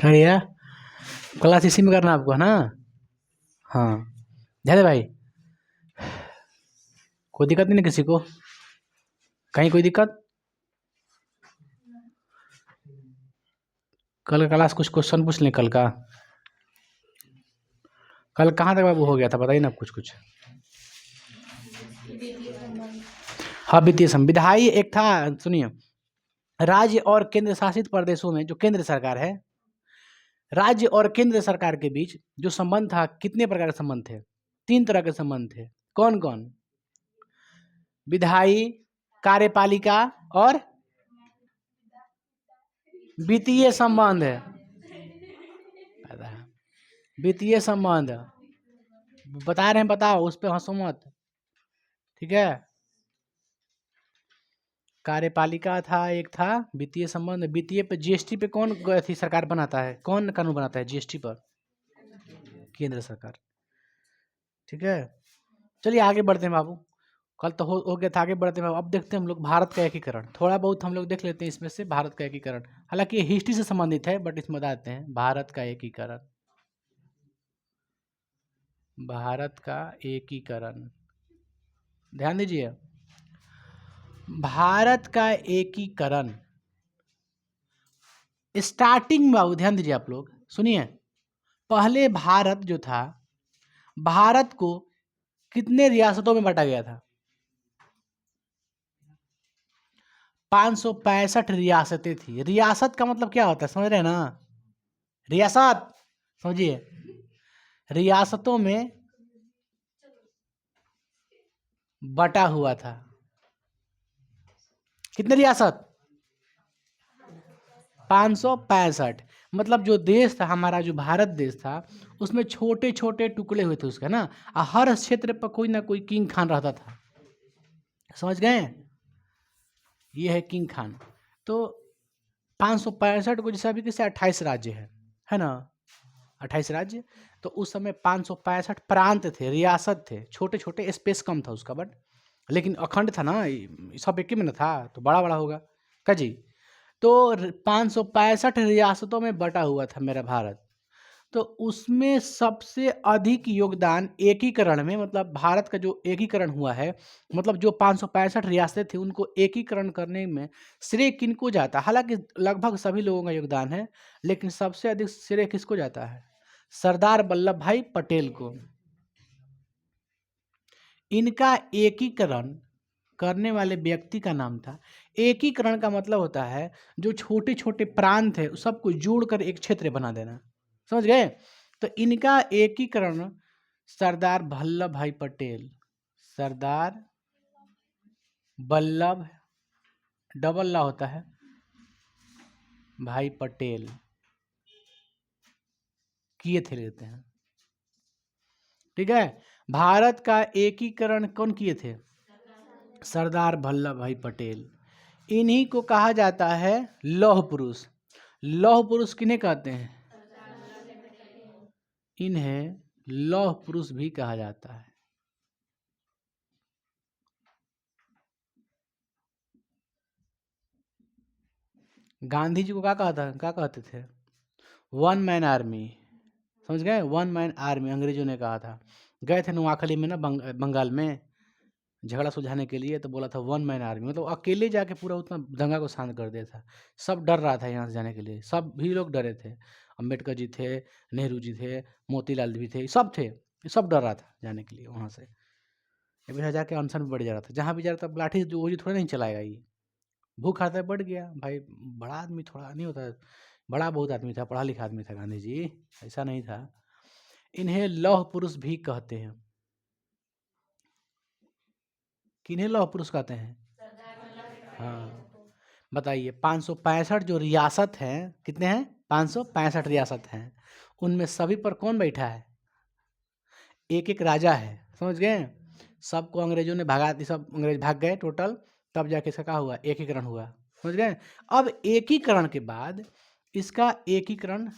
ठहरिया class इसी में करना आपको है ना। हाँ ध्यान दे भाई, कोई दिक्कत नहीं ना किसी को, कहीं कोई दिक्कत? कल का क्लास कुछ क्वेश्चन पूछ लें कल का। कल कहाँ तक बाबू हो गया था बताइए ना कुछ कुछ। हाँ वित्तीय संविधाई एक था, सुनिए, राज्य और केंद्र शासित प्रदेशों में जो केंद्र सरकार है, राज्य और केंद्र सरकार के बीच जो संबंध था, कितने प्रकार के संबंध थे? 3 तरह के संबंध थे। कौन कौन? विधायी, कार्यपालिका और वित्तीय संबंध है। वित्तीय संबंध बता रहे हैं, बताओ, उस पर हंसो मत, ठीक है। कार्यपालिका था, एक था वित्तीय संबंध। वित्तीय पे जीएसटी पे कौन थी सरकार बनाता है, कौन कानून बनाता है जीएसटी पर? केंद्र सरकार, ठीक है। चलिए आगे बढ़ते हैं बाबू, कल तो हो गया था, आगे बढ़ते हैं बाबू। अब देखते हैं हम लोग भारत का एकीकरण, थोड़ा बहुत हम लोग देख लेते हैं इसमें से भारत का एकीकरण। हालांकि ये हिस्ट्री से संबंधित है बट इसमें बताते हैं भारत का एकीकरण। भारत का एकीकरण, ध्यान दीजिए, भारत का एकीकरण स्टार्टिंग में बाबू ध्यान दीजिए, आप लोग सुनिए, पहले भारत जो था, भारत को कितने रियासतों में बांटा गया था? 565 रियासतें थी। रियासत का मतलब क्या होता है समझ रहे हैं ना? रियासत समझिए, रियासतों में बटा हुआ था। कितने रियासत? 565। मतलब जो देश था हमारा, जो भारत देश था, उसमें छोटे छोटे टुकड़े हुए थे उसके ना, हर क्षेत्र पर कोई ना कोई किंग खान रहता था, समझ गए? ये है किंग खान। तो 565 को जैसे अभी कैसे 28 राज्य है ना, 28 राज्य। तो उस समय 565 प्रांत थे, रियासत थे, छोटे छोटे, स्पेस कम था उसका, बट लेकिन अखंड था ना, सब एक ही में न था, तो बड़ा बड़ा होगा क्या जी। तो 565 रियासतों में बटा हुआ था मेरा भारत। तो उसमें सबसे अधिक योगदान एकीकरण में, मतलब भारत का जो एकीकरण हुआ है, मतलब जो 565 रियासतें थी उनको एकीकरण करने में श्रेय किनको जाता है? हालांकि लगभग सभी लोगों का योगदान है, लेकिन सबसे अधिक श्रेय किसको जाता है? सरदार वल्लभ भाई पटेल को। इनका एकीकरण करने वाले व्यक्ति का नाम था, एकीकरण का मतलब होता है जो छोटे छोटे प्रांत है सबको जोड़कर एक क्षेत्र बना देना, समझ गए? तो इनका एकीकरण सरदार वल्लभ भाई पटेल, सरदार वल्लभ, डबल ला होता है, भाई पटेल किए थे, लेते हैं, ठीक है। भारत का एकीकरण कौन किए थे? सरदार वल्लभ भाई पटेल। इन्हीं को कहा जाता है लौह पुरुष। लौह पुरुष किन्हें कहते हैं? इन्हें लौह पुरुष भी कहा जाता है। गांधी जी को क्या कहते थे? वन मैन आर्मी, समझ गए? वन मैन आर्मी अंग्रेजों ने कहा था। गए थे नोआखली में ना, बंगाल में झगड़ा सुलझाने के लिए, तो बोला था वन मैन आर्मी, मतलब अकेले जाके पूरा उतना दंगा को शांत कर दिया था। सब डर रहा था यहाँ से जाने के लिए, सब भी लोग डरे थे। अम्बेडकर जी थे, नेहरू जी थे, मोतीलाल भी थे, सब थे, सब डर रहा था जाने के लिए वहाँ से। ये वजह जाके अनशन में बढ़ जा रहा था, जहाँ भी जा रहा था लाठी जो वो थोड़ा नहीं चलाएगा ये, भूख खाता बढ़ गया भाई। बड़ा आदमी थोड़ा नहीं होता, बड़ा बहुत आदमी था, पढ़ा लिखा आदमी था गांधी जी, ऐसा नहीं था। इन्हें लौह पुरुष भी कहते हैं। किन्हें लौह पुरुष कहते हैं? हाँ बताइए, 565 जो रियासत हैं, कितने हैं? 565 रियासत हैं, उनमें सभी पर कौन बैठा है? एक एक राजा है, समझ गए? सबको अंग्रेजों ने भगा दी, सब अंग्रेज भाग गए टोटल, तब जाके इसका क्या हुआ? एकीकरण हुआ, समझ गए? अब एकीकरण के बाद इसका एकीकरण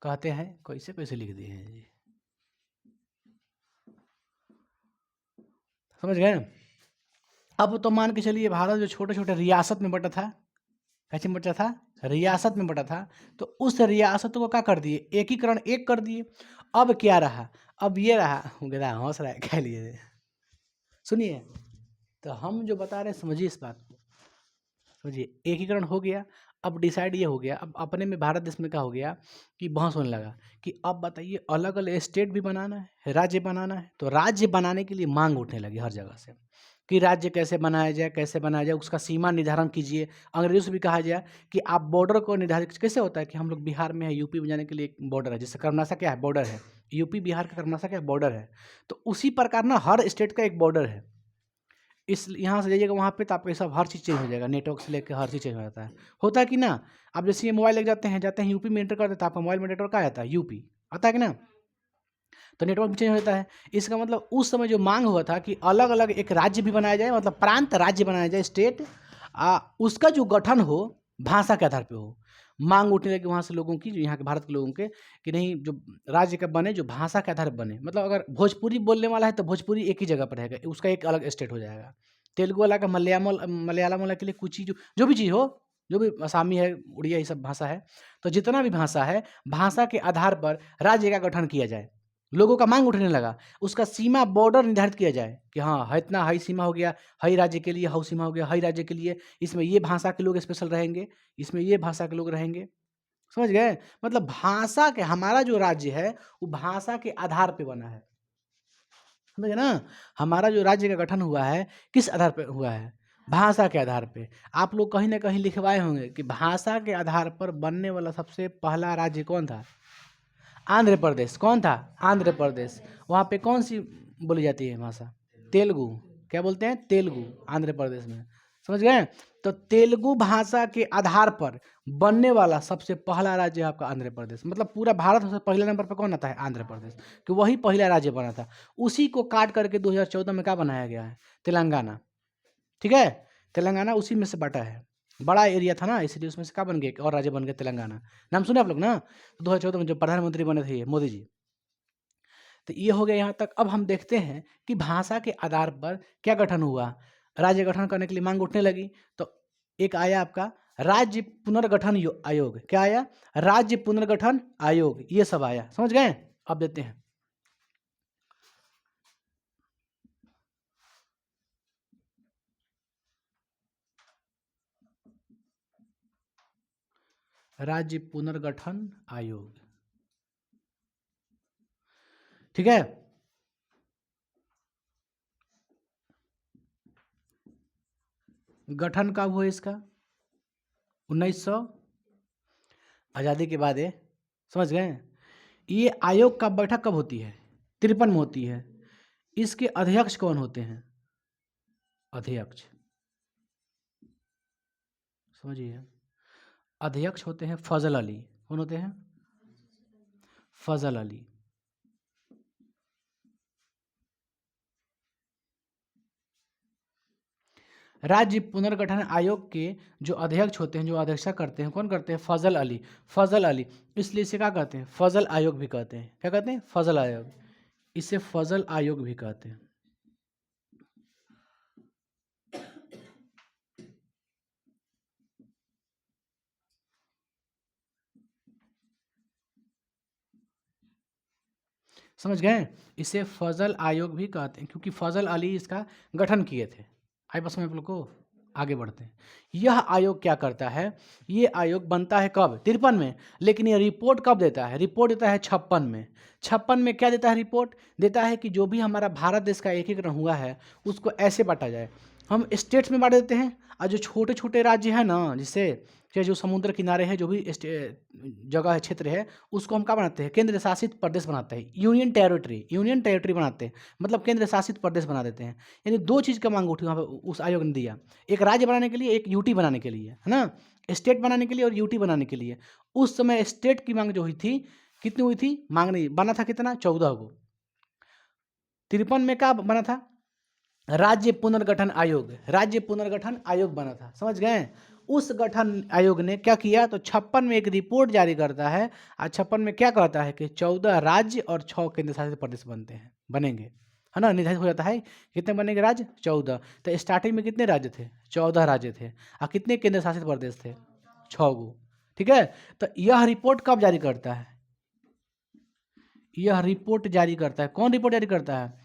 कहते हैं, कैसे कैसे लिख दिए हैं जी, समझ गए? अब तो मान के चलिए भारत जो छोटे छोटे रियासत में बटा था, कैसे में बटा था? रियासत में बटा था। तो उस रियासत को क्या कर दिए, एकीकरण एक कर दिए। अब क्या रहा, अब ये रहा, गधा हंस रहा है क्या लिए, सुनिए। तो हम जो बता रहे हैं समझिए इस बात को, समझिए। एकीकरण हो गया, अब डिसाइड ये हो गया, अब अपने में भारत देश में क्या हो गया कि बहस होने लगा कि अब बताइए अलग अलग स्टेट भी बनाना है, राज्य बनाना है। तो राज्य बनाने के लिए मांग उठने लगी हर जगह से कि राज्य कैसे बनाया जाए, कैसे बनाया जाए, उसका सीमा निर्धारण कीजिए। अंग्रेजों से भी कहा जाए कि आप बॉर्डर को निर्धारित कैसे होता है कि हम लोग बिहार में है, यूपी में जाने के लिए एक बॉर्डर है, जैसे कर्नाटक क्या है, बॉर्डर है, यूपी बिहार का कर्नाटक क्या बॉर्डर है। तो उसी प्रकार ना हर स्टेट का एक बॉर्डर है। इस यहाँ से जाइएगा वहाँ पे तो आपको सब हर चीज़ चेंज हो जाएगा, नेटवर्क से लेकर हर चीज़ चेंज हो जाता है। होता है कि ना, आप जैसे ये मोबाइल लेके जाते हैं यूपी में एंटर करते हैं तो आपका मोबाइल में नेटवर्क आ जाता है यूपी, आता है कि ना, तो नेटवर्क भी चेंज हो जाता है। इसका मतलब उस समय जो मांग हुआ था कि अलग अलग एक राज्य भी बनाया जाए, मतलब प्रांत राज्य बनाया जाए, स्टेट, उसका जो गठन हो भाषा के आधार पे हो। मांग उठने लगी वहाँ से लोगों की, जो यहाँ के भारत के लोगों के, कि नहीं जो राज्य का बने जो भाषा के आधार पर बने। मतलब अगर भोजपुरी बोलने वाला है तो भोजपुरी एक ही जगह पर रहेगा, उसका एक अलग स्टेट हो जाएगा। तेलुगु वाला का मलयालम वाला के लिए कुछ ही जो भी चीज़ हो, जो भी आसामी है, उड़िया, ये सब भाषा है, तो जितना भी भाषा है, भाषा के आधार पर राज्य का गठन किया जाए। लोगों का मांग उठने लगा, उसका सीमा बॉर्डर निर्धारित किया जाए कि हाँ है इतना, हाई सीमा हो गया, हाई राज्य के लिए, हाउ सीमा हो गया, हाई राज्य के लिए, इसमें ये भाषा के लोग स्पेशल रहेंगे, इसमें ये भाषा के लोग रहेंगे। समझ गए? मतलब भाषा के, हमारा जो राज्य है वो भाषा के आधार पे बना है, समझ गए ना? हमारा जो राज्य का गठन हुआ है किस आधार पे हुआ है? भाषा के आधार पे। आप लोग कहीं ना कहीं लिखवाए होंगे कि भाषा के आधार पर बनने वाला सबसे पहला राज्य कौन था? आंध्र प्रदेश। कौन था? आंध्र प्रदेश। वहाँ पे कौन सी बोली जाती है भाषा? तेलुगु। क्या बोलते हैं? तेलुगु, आंध्र प्रदेश में। समझ गए? तो तेलुगु भाषा के आधार पर बनने वाला सबसे पहला राज्य है आपका आंध्र प्रदेश। मतलब पूरा भारत में पहले नंबर पर कौन आता है? आंध्र प्रदेश, कि वही पहला राज्य बना था। उसी को काट करके 2014 में क्या बनाया गया है? तेलंगाना। ठीक है? तेलंगाना उसी में से बटा है, बड़ा एरिया था ना, इसलिए उसमें से क्या बन गया, एक और राज्य बन गया तेलंगाना। नाम सुने आप लोग ना? 2014 में जो प्रधानमंत्री बने थे ये मोदी जी। तो ये हो गया यहाँ तक। अब हम देखते हैं कि भाषा के आधार पर क्या गठन हुआ। राज्य गठन करने के लिए मांग उठने लगी, तो एक आया आपका राज्य पुनर्गठन आयोग। क्या आया? राज्य पुनर्गठन आयोग, ये सब आया। समझ गए? अब देते हैं राज्य पुनर्गठन आयोग। ठीक है? गठन कब हुआ इसका? 1900 आज़ादी के बाद है। समझ गए? ये आयोग का बैठक कब होती है? 53 में होती है। इसके अध्यक्ष कौन होते हैं? अध्यक्ष, समझिए, अध्यक्ष होते हैं फजल अली। कौन होते हैं? फजल अली। राज्य पुनर्गठन आयोग के जो अध्यक्ष होते हैं, जो अध्यक्षता करते हैं, कौन करते हैं? फजल अली। फजल अली, इसलिए इसे क्या कहते हैं? फजल आयोग भी कहते हैं। क्या कहते हैं? फजल आयोग। इसे फजल आयोग भी कहते हैं। समझ गए? इसे फजल आयोग भी कहते हैं क्योंकि फजल अली इसका गठन किए थे। आई बस में आप लोग को आगे बढ़ते हैं। यह आयोग क्या करता है? ये आयोग बनता है कब? 53 में। लेकिन ये रिपोर्ट कब देता है? रिपोर्ट देता है 56 में। 56 में क्या देता है? रिपोर्ट देता है कि जो भी हमारा भारत देश का एकीकरण हुआ है उसको ऐसे बांटा जाए। हम स्टेट्स में बांट देते हैं, और जो छोटे छोटे राज्य हैं ना, जिससे चाहे जो समुद्र किनारे है, जो भी जगह है, क्षेत्र है, उसको हम क्या बनाते हैं? केंद्र शासित प्रदेश बनाते हैं। यूनियन टेरिटरी, यूनियन टेरिटरी बनाते हैं, मतलब केंद्र शासित प्रदेश बना देते हैं। यानी दो चीज़ का मांग उठी वहाँ पर उस आयोग ने दिया, एक राज्य बनाने के लिए, एक यूटी बनाने के लिए, है ना, स्टेट बनाने के लिए और यूटी बनाने के लिए। उस समय स्टेट की मांग जो हुई थी, कितनी हुई थी? मांग नहीं बना था कितना? 14 को। 53 में क्या बना था? राज्य पुनर्गठन आयोग। राज्य पुनर्गठन आयोग बना था। समझ गए? उस गठन आयोग ने क्या किया? तो 56 में एक रिपोर्ट जारी करता है, और 56 में क्या कहता है कि 14 राज्य और 6 केंद्र शासित प्रदेश बनते हैं, बनेंगे, है ना, निर्धारित हो जाता है। कितने बनेंगे राज्य? 14। तो स्टार्टिंग में कितने राज्य थे? 14 राज्य थे। और कितने केंद्र शासित प्रदेश थे? 6 गो। ठीक है, तो यह रिपोर्ट कब जारी करता है? यह रिपोर्ट जारी करता है, कौन रिपोर्ट जारी करता है?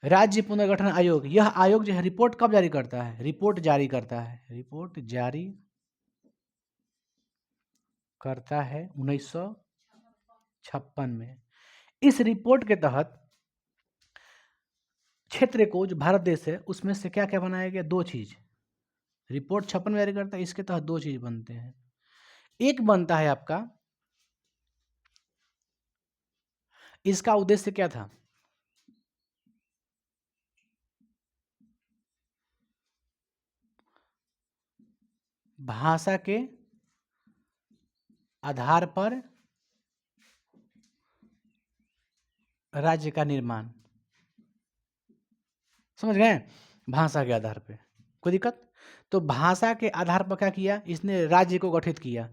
राज्य पुनर्गठन आयोग। यह आयोग जो है रिपोर्ट कब जारी करता है? रिपोर्ट जारी करता है, रिपोर्ट जारी करता है 1956 में। इस रिपोर्ट के तहत क्षेत्र को, जो भारत देश है, उसमें से क्या क्या बनाया गया? 2 चीज। रिपोर्ट 56 में जारी करता है, इसके तहत 2 चीज बनते हैं। एक बनता है आपका, इसका उद्देश्य क्या था? भाषा के आधार पर राज्य का निर्माण। समझ गए? भाषा के आधार पे कोई दिक्कत? तो भाषा के आधार पर क्या किया? इसने राज्य को गठित किया।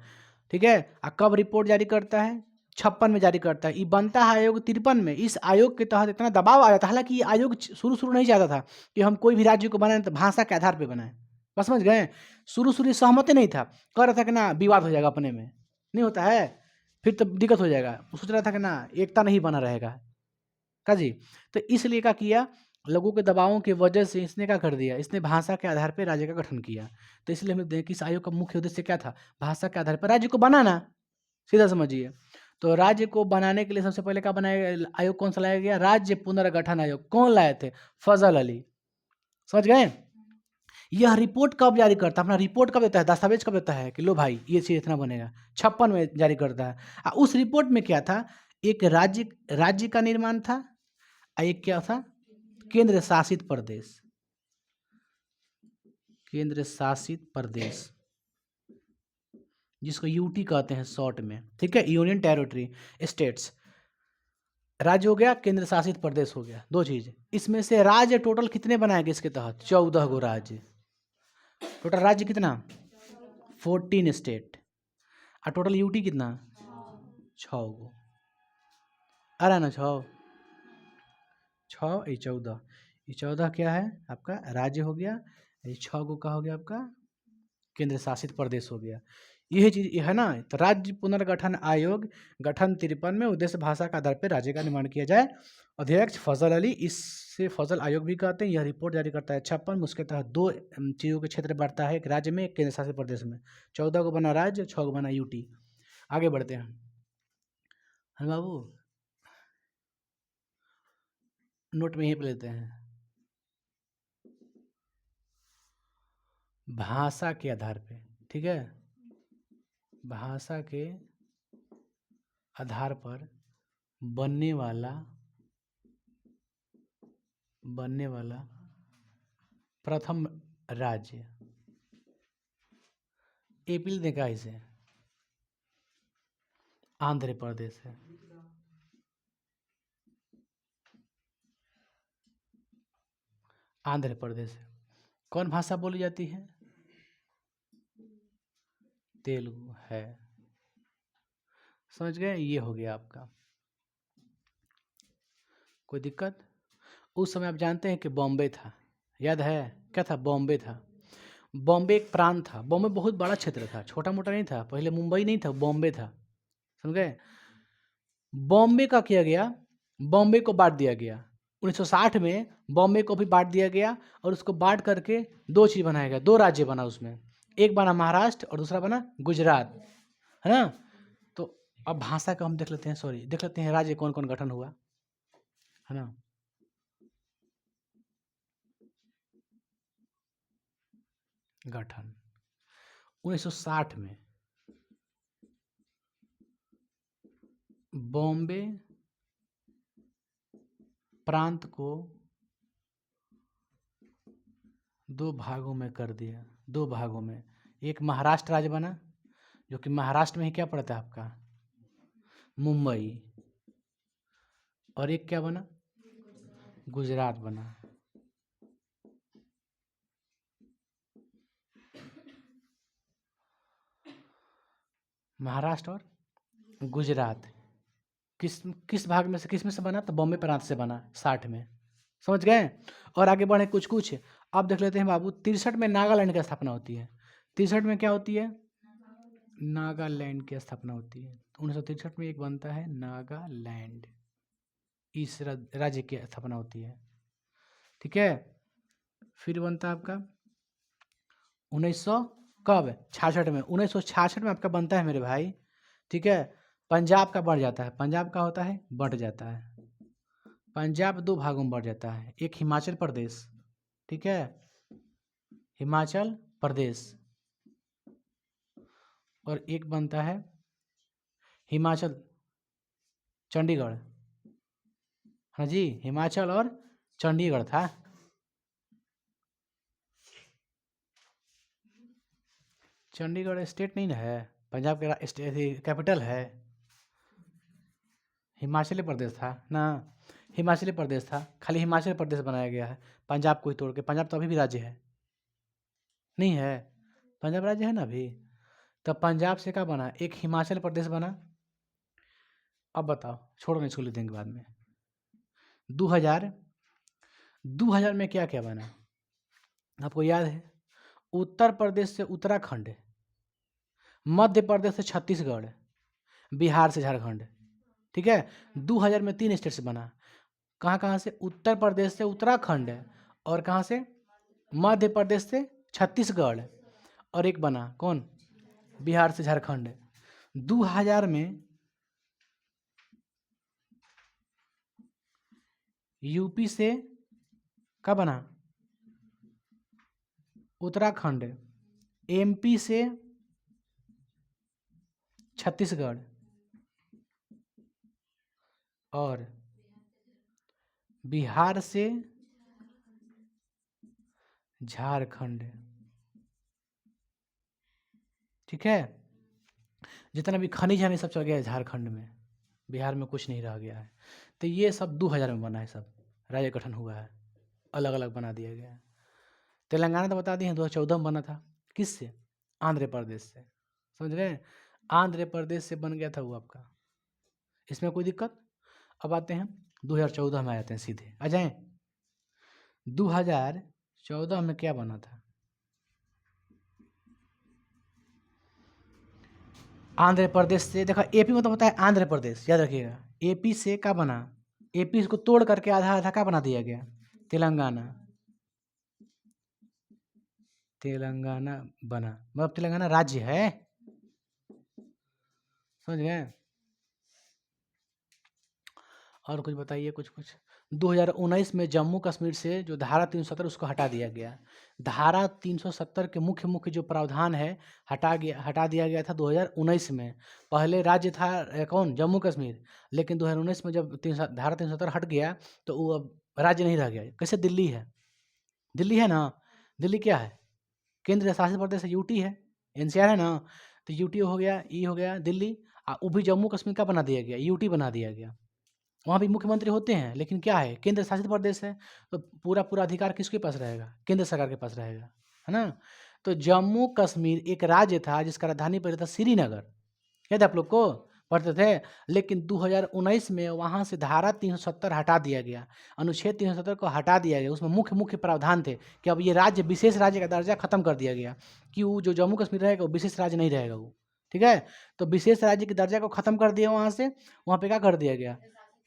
ठीक है, कब रिपोर्ट जारी करता है? 56 में जारी करता है। ये बनता है आयोग 53 में। इस आयोग के तहत इतना दबाव आ जाता है, हालांकि ये आयोग शुरू नहीं चाहता था कि हम कोई भी राज्य को बनाएं तो भाषा के आधार पर बनाएं। बस समझ गए? शुरू सहमति नहीं था, कह रहा था कि ना विवाद हो जाएगा, अपने में नहीं होता है, फिर तो दिक्कत हो जाएगा। सोच रहा था कि ना एकता नहीं बना रहेगा का जी। तो इसलिए क्या किया? लोगों के दबावों की वजह से इसने क्या कर दिया? इसने भाषा के आधार पर राज्य का गठन किया। तो इसलिए हमें देखें कि इस आयोग का मुख्य उद्देश्य क्या था? भाषा के आधार पर राज्य को बनाना। सीधा समझिए। तो राज्य को बनाने के लिए सबसे पहले क्या बनाया गया? आयोग कौन सा लाया गया? राज्य पुनर्गठन आयोग। कौन लाए थे? फजल अली। समझ गए? यह रिपोर्ट कब जारी करता है? अपना रिपोर्ट कब देता है? दस्तावेज कब देता है कि लो भाई ये चीज इतना बनेगा? 56 में जारी करता है। उस रिपोर्ट में क्या था? एक राज्य का निर्माण था, एक क्या था? केंद्र शासित प्रदेश। केंद्र शासित प्रदेश, जिसको यूटी कहते हैं शॉर्ट में। ठीक है, यूनियन टेरिटरी स्टेट्स। राज्य हो गया, केंद्र शासित प्रदेश हो गया, 2 चीज। इसमें से राज्य टोटल कितने बनाएंगे इसके तहत? 14 गो राज्य। टोटल राज्य कितना? 14 स्टेट। और टोटल यूटी कितना? 6 गो। आ रहा ना? 6 ये 14, ये 14 क्या है आपका? राज्य हो गया। ये 6 गो का हो गया आपका केंद्र शासित प्रदेश हो गया। यह चीज है ना। तो राज्य पुनर्गठन आयोग गठन 53 में। उद्देश्य भाषा के आधार पर राज्य का निर्माण किया जाए। अध्यक्ष फजल अली, इससे फजल आयोग भी कहते हैं। यह रिपोर्ट जारी करता है 56 में। उसके तहत 2 चीज़ों के क्षेत्र बढ़ता है, एक राज्य में, एक केंद्र शासित प्रदेश में। 14 को बना राज्य, 6 को बना यूटी। आगे बढ़ते हैं हम बाबू, नोट में यहीं पर लेते हैं। भाषा के आधार पे, ठीक है, भाषा के आधार पर बनने वाला प्रथम राज्य एपीएल देखा इसे, आंध्र प्रदेश है। आंध्र प्रदेश है। कौन भाषा बोली जाती है? तेलुगु है। समझ गए? ये हो गया आपका। कोई दिक्कत? उस समय आप जानते हैं कि बॉम्बे था, याद है? क्या था? बॉम्बे था। बॉम्बे एक प्रांत था। बॉम्बे बहुत बड़ा क्षेत्र था, छोटा मोटा नहीं था। पहले मुंबई नहीं था, बॉम्बे था। समझ गए? बॉम्बे का किया गया, बॉम्बे को बांट दिया गया 1960 में। बॉम्बे को भी बांट दिया गया और उसको बांट करके 2 चीज़ बनाया गया, 2 राज्य बना उसमें। एक बना महाराष्ट्र और दूसरा बना गुजरात, है ना? तो अब भाषा का हम देख लेते हैं, देख लेते हैं राज्य कौन कौन गठन हुआ, है ना? गठन 1960 में बॉम्बे प्रांत को 2 भागों में कर दिया। 2 भागों में, एक महाराष्ट्र राज्य बना, जो कि महाराष्ट्र में ही क्या पड़ता है आपका? मुंबई। और एक क्या बना? गुजरात बना। महाराष्ट्र और गुजरात किस भाग में से, किस में से बना? तो बॉम्बे प्रांत से बना 60 में। समझ गए? और आगे बढ़े कुछ अब देख लेते हैं बाबू। 63 में नागालैंड की स्थापना होती है। 63 में क्या होती है? नागालैंड की स्थापना होती है। 1963 में एक बनता है नागालैंड, इस राज्य की स्थापना होती है। ठीक है, फिर बनता है आपका 1900 कब 66 में, 1966 में आपका बनता है मेरे भाई। ठीक है, पंजाब का बढ़ जाता है, पंजाब का होता है बढ़ जाता है, पंजाब 2 भागों में बढ़ जाता है, एक हिमाचल प्रदेश, ठीक है, हिमाचल प्रदेश, और एक बनता है हिमाचल चंडीगढ़। हाँ जी, हिमाचल और चंडीगढ़ था। चंडीगढ़ स्टेट नहीं ना है, पंजाब का कैपिटल है। हिमाचली प्रदेश था ना, हिमाचली प्रदेश था, खाली हिमाचल प्रदेश बनाया गया है पंजाब को ही तोड़ के। पंजाब तो अभी भी राज्य है, नहीं है? पंजाब राज्य है ना अभी। तब पंजाब से क्या बना, एक हिमाचल प्रदेश बना। अब बताओ, छोड़ो नहीं, इसको लिख देंगे बाद में। 2000 में क्या क्या बना आपको याद है? उत्तर प्रदेश से उत्तराखंड, मध्य प्रदेश से छत्तीसगढ़, बिहार से झारखंड। ठीक है, 2000 में 3 स्टेट्स बना। कहाँ कहाँ से? उत्तर प्रदेश से उत्तराखंड, और कहाँ से? मध्य प्रदेश से छत्तीसगढ़, और एक बना कौन? बिहार से झारखंड। 2000 में यूपी से क्या बना? उत्तराखंड। एमपी से छत्तीसगढ़, और बिहार से झारखंड। ठीक है, जितना भी खनिज है सब चल गया है झारखंड में, बिहार में कुछ नहीं रह गया है। तो ये सब 2000 में बना है, सब राज्य गठन हुआ है, अलग अलग बना दिया गया है। तेलंगाना तो बता दिए हैं 2014 में बना था, किससे? आंध्र प्रदेश से, समझ गए? आंध्र प्रदेश से बन गया था वो आपका, इसमें कोई दिक्कत? अब आते हैं 2014 में, आ जाते हैं सीधे, आ जाएं। 2014 में क्या बना था? आंध्र प्रदेश से, देखा एपी मतलब होता है आंध्र प्रदेश, याद रखिएगा। एपी से क्या बना? एपी को तोड़ करके आधा आधा क्या बना दिया गया? तेलंगाना। तेलंगाना बना, मतलब तेलंगाना राज्य है, समझ गए? और कुछ बताइए, कुछ 2019 में जम्मू कश्मीर से जो धारा 370 उसको हटा दिया गया। धारा 370 के मुख्य मुख्य जो प्रावधान है हटा दिया गया था 2019 में। पहले राज्य था कौन? जम्मू कश्मीर। लेकिन 2019 में जब धारा 370 हट गया तो वो अब राज्य नहीं रह गया। कैसे? दिल्ली है, दिल्ली है ना, दिल्ली क्या है? केंद्र शासित प्रदेश है, यूटी है, एनसीआर है ना। तो यूटी हो गया, ई हो गया दिल्ली, वो भी जम्मू कश्मीर का बना दिया गया, यूटी बना दिया गया। वहाँ भी मुख्यमंत्री होते हैं, लेकिन क्या है, केंद्र शासित प्रदेश है, तो पूरा पूरा अधिकार किसके पास रहेगा? केंद्र सरकार के पास रहेगा, है ना। तो जम्मू कश्मीर एक राज्य था जिसका राजधानी पहले था श्रीनगर, याद है आप लोग को? पढ़ते थे। लेकिन 2019 में वहाँ से धारा 370 हटा दिया गया, अनुच्छेद 370 को हटा दिया गया। उसमें मुख्य मुख्य प्रावधान थे कि अब ये राज्य विशेष राज्य का दर्जा खत्म कर दिया गया, कि वो जो जम्मू कश्मीर रहेगा वो विशेष राज्य नहीं रहेगा वो। ठीक है, तो विशेष राज्य के दर्जा को खत्म कर दिया वहाँ से, वहाँ पे क्या कर दिया गया?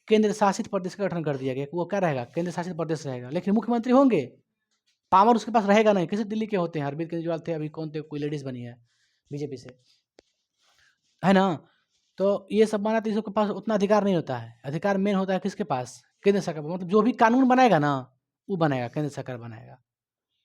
केंद्र शासित प्रदेश का गठन कर दिया गया। वो क्या रहेगा? केंद्र शासित प्रदेश रहेगा, लेकिन मुख्यमंत्री होंगे, पावर उसके पास रहेगा नहीं। कैसे? दिल्ली के होते हैं, अरविंद केजरीवाल थे, अभी कौन थे, कोई लेडीज बनी है बीजेपी से, है ना। तो ये सब बना, तो इसके पास उतना अधिकार नहीं होता है। अधिकार मेन होता है किसके पास? केंद्र सरकार। मतलब जो भी कानून बनाएगा ना, वो बनाएगा, केंद्र सरकार बनाएगा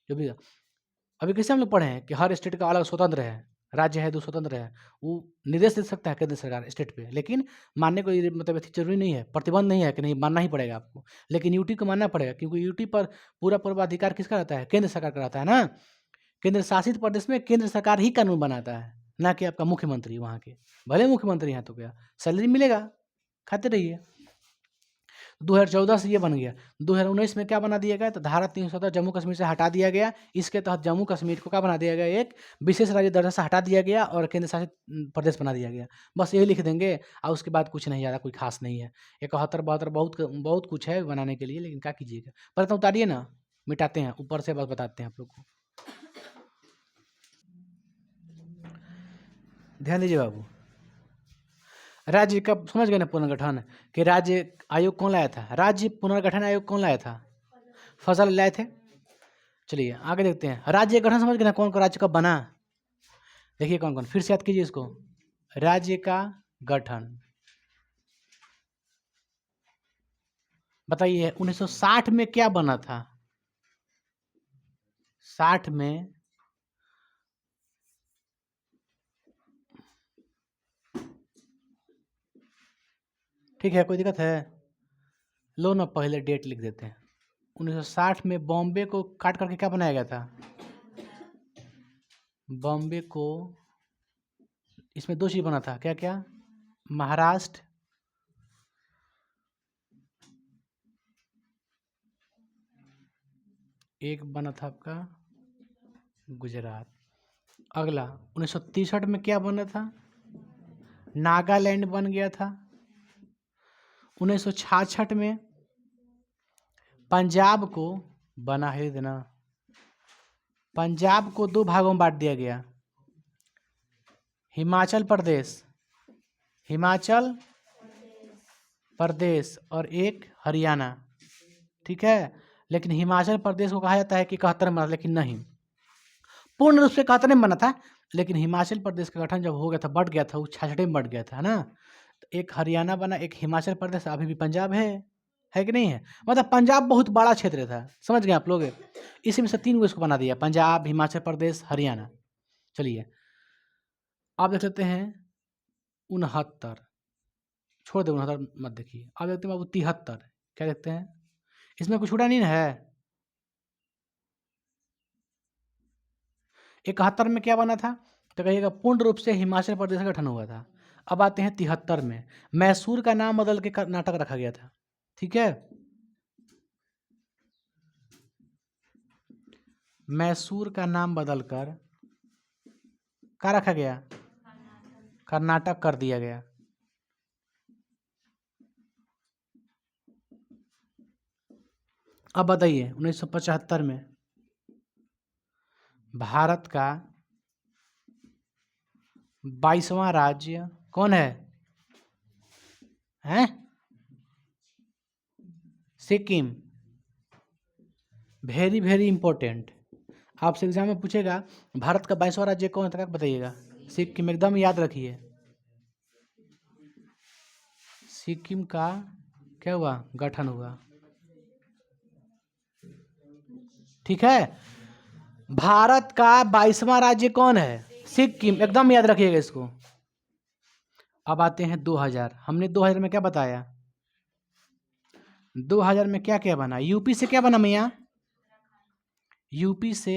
जो भी। अभी कैसे हम लोग पढ़े हैं कि हर स्टेट का अलग स्वतंत्र है, राज्य है, दो स्वतंत्र है, वो निर्देश दे सकता है केंद्र सरकार स्टेट पे, लेकिन मानने को मतलब इतनी जरूरी नहीं है, प्रतिबंध नहीं है कि नहीं मानना ही पड़ेगा आपको। लेकिन यूटी को मानना पड़ेगा, क्योंकि यूटी पर पूरा पूरा अधिकार किसका रहता है? केंद्र सरकार का रहता है ना। केंद्र शासित प्रदेश में केंद्र सरकार ही कानून बनाता है, ना कि आपका मुख्यमंत्री वहाँ के। भले मुख्यमंत्री हैं तो क्या सैलरी मिलेगा, खाते रहिए। 2014 से ये बन गया। 2019 में क्या बना दिया गया? तो धारा 370 जम्मू कश्मीर से हटा दिया गया। इसके तहत जम्मू कश्मीर को क्या बना दिया गया? एक विशेष राज्य दर्जा से हटा दिया गया और केंद्र शासित प्रदेश बना दिया गया। बस यही लिख देंगे, और उसके बाद कुछ नहीं, ज़्यादा कोई खास नहीं है। 71 72 बहुत बहुत कुछ है बनाने के लिए, लेकिन क्या कीजिएगा। पहले तो उतारिए ना, मिटाते हैं, ऊपर से बस बताते हैं आप लोग को। ध्यान दीजिए बाबू, राज्य का समझ गए ना पुनर्गठन, कि राज्य आयोग कौन लाया था, राज्य पुनर्गठन आयोग कौन लाया था, फजल लाए थे। चलिए आगे देखते हैं, राज्य गठन समझ गए ना, कौन कौन राज्य कब बना, देखिए कौन कौन, फिर से याद कीजिए इसको, राज्य का गठन बताइए 1960 में क्या बना था, 60 में ठीक है, कोई दिक्कत है, लो ना पहले डेट लिख देते हैं। 1960 में बॉम्बे को काट करके क्या बनाया गया था, बॉम्बे को, इसमें दो चीज बना था, क्या क्या, महाराष्ट्र एक बना था आपका गुजरात। अगला 1963 में क्या बना था, नागालैंड बन गया था। 1966 में पंजाब को बना है देना, पंजाब को दो भागों में बांट दिया गया, हिमाचल प्रदेश, हिमाचल प्रदेश और एक हरियाणा, ठीक है। लेकिन हिमाचल प्रदेश को कहा जाता है कि 71 में बना, लेकिन नहीं, पूर्ण रूप से 71 में बना था, लेकिन हिमाचल प्रदेश का गठन जब हो गया था, बढ़ गया था, वो 66 में बढ़ गया था, है ना। तो एक हरियाणा बना, एक हिमाचल प्रदेश, अभी भी पंजाब है कि नहीं है, मतलब पंजाब बहुत बड़ा क्षेत्र था, समझ गए आप लोग, इसी में से 3 को इसको बना दिया, पंजाब, हिमाचल प्रदेश, हरियाणा। चलिए आप देख लेते हैं 69, छोड़ दे 69 मत देखिए, आप देखते हैं बाबू 73, क्या देखते हैं, इसमें कुछ छूटा नहीं ना है। 71 में क्या बना था, तो कहिएगा पूर्ण रूप से हिमाचल प्रदेश का गठन हुआ था। अब आते हैं 73 में, मैसूर का नाम बदल के कर्नाटक रखा गया था, ठीक है। मैसूर का नाम बदलकर क्या रखा गया, कर्नाटक कर दिया गया। अब बताइए 1975 में भारत का 22वां राज्य कौन है, हैं, सिक्किम, वेरी वेरी इंपॉर्टेंट, आपसे एग्जाम में पूछेगा भारत का 22वां राज्य कौन था, बताइएगा, सिक्किम, एकदम याद रखिए। सिक्किम का क्या हुआ, गठन हुआ, ठीक है। भारत का 22वां राज्य कौन है, सिक्किम, एकदम याद रखिएगा इसको। अब आते हैं 2000, हमने 2000 में क्या बताया, 2000 में क्या क्या बना, यूपी से क्या बना भैया, यूपी से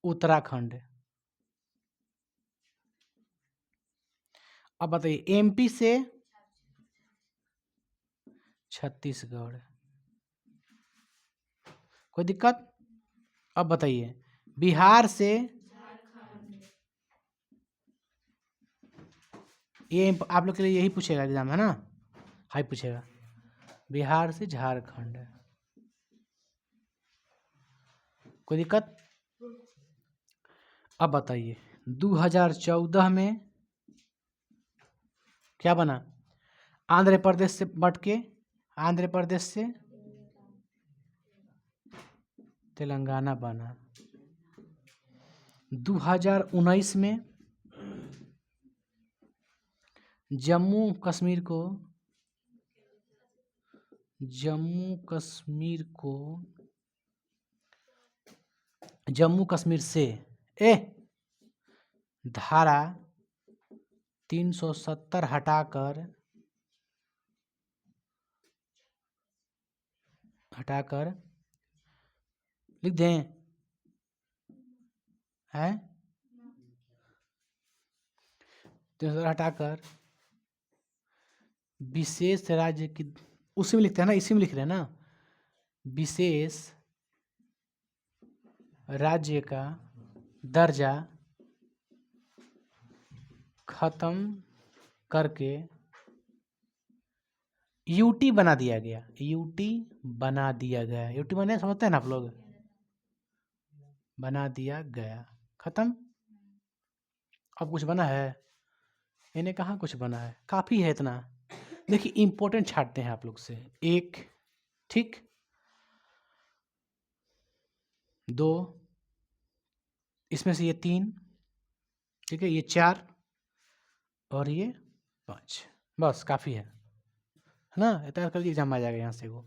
उत्तराखंड। अब बताइए एमपी से छत्तीसगढ़, कोई दिक्कत। अब बताइए बिहार से, ये आप लोग के लिए यही पूछेगा एग्जाम, है ना, हाई पूछेगा, बिहार से झारखंड, कोई दिक्कत। अब बताइए 2014 में क्या बना, आंध्र प्रदेश से बट के, आंध्र प्रदेश से तेलंगाना बना। 2019 में जम्मू कश्मीर को, जम्मू कश्मीर को, जम्मू कश्मीर से धारा 370 हटाकर लिख दें, है 370 हटाकर विशेष राज्य की, उसी में लिखते हैं ना, इसी में लिख रहे हैं ना, विशेष राज्य का दर्जा खत्म करके यूटी बना दिया गया, यूटी बना दिया गया, यूटी बने समझते हैं ना आप लोग, बना दिया गया, खत्म। अब कुछ बना है? इन्हें कहाँ कुछ बना है, काफ़ी है इतना। देखिए इम्पोर्टेंट छाँटते हैं आप लोग से। 1 ठीक, 2 इसमें से ये 3 ठीक है, ये 4 और ये 5 बस काफ़ी है ना? इतना कर दिए एग्जाम आ जाएगा यहाँ से वो।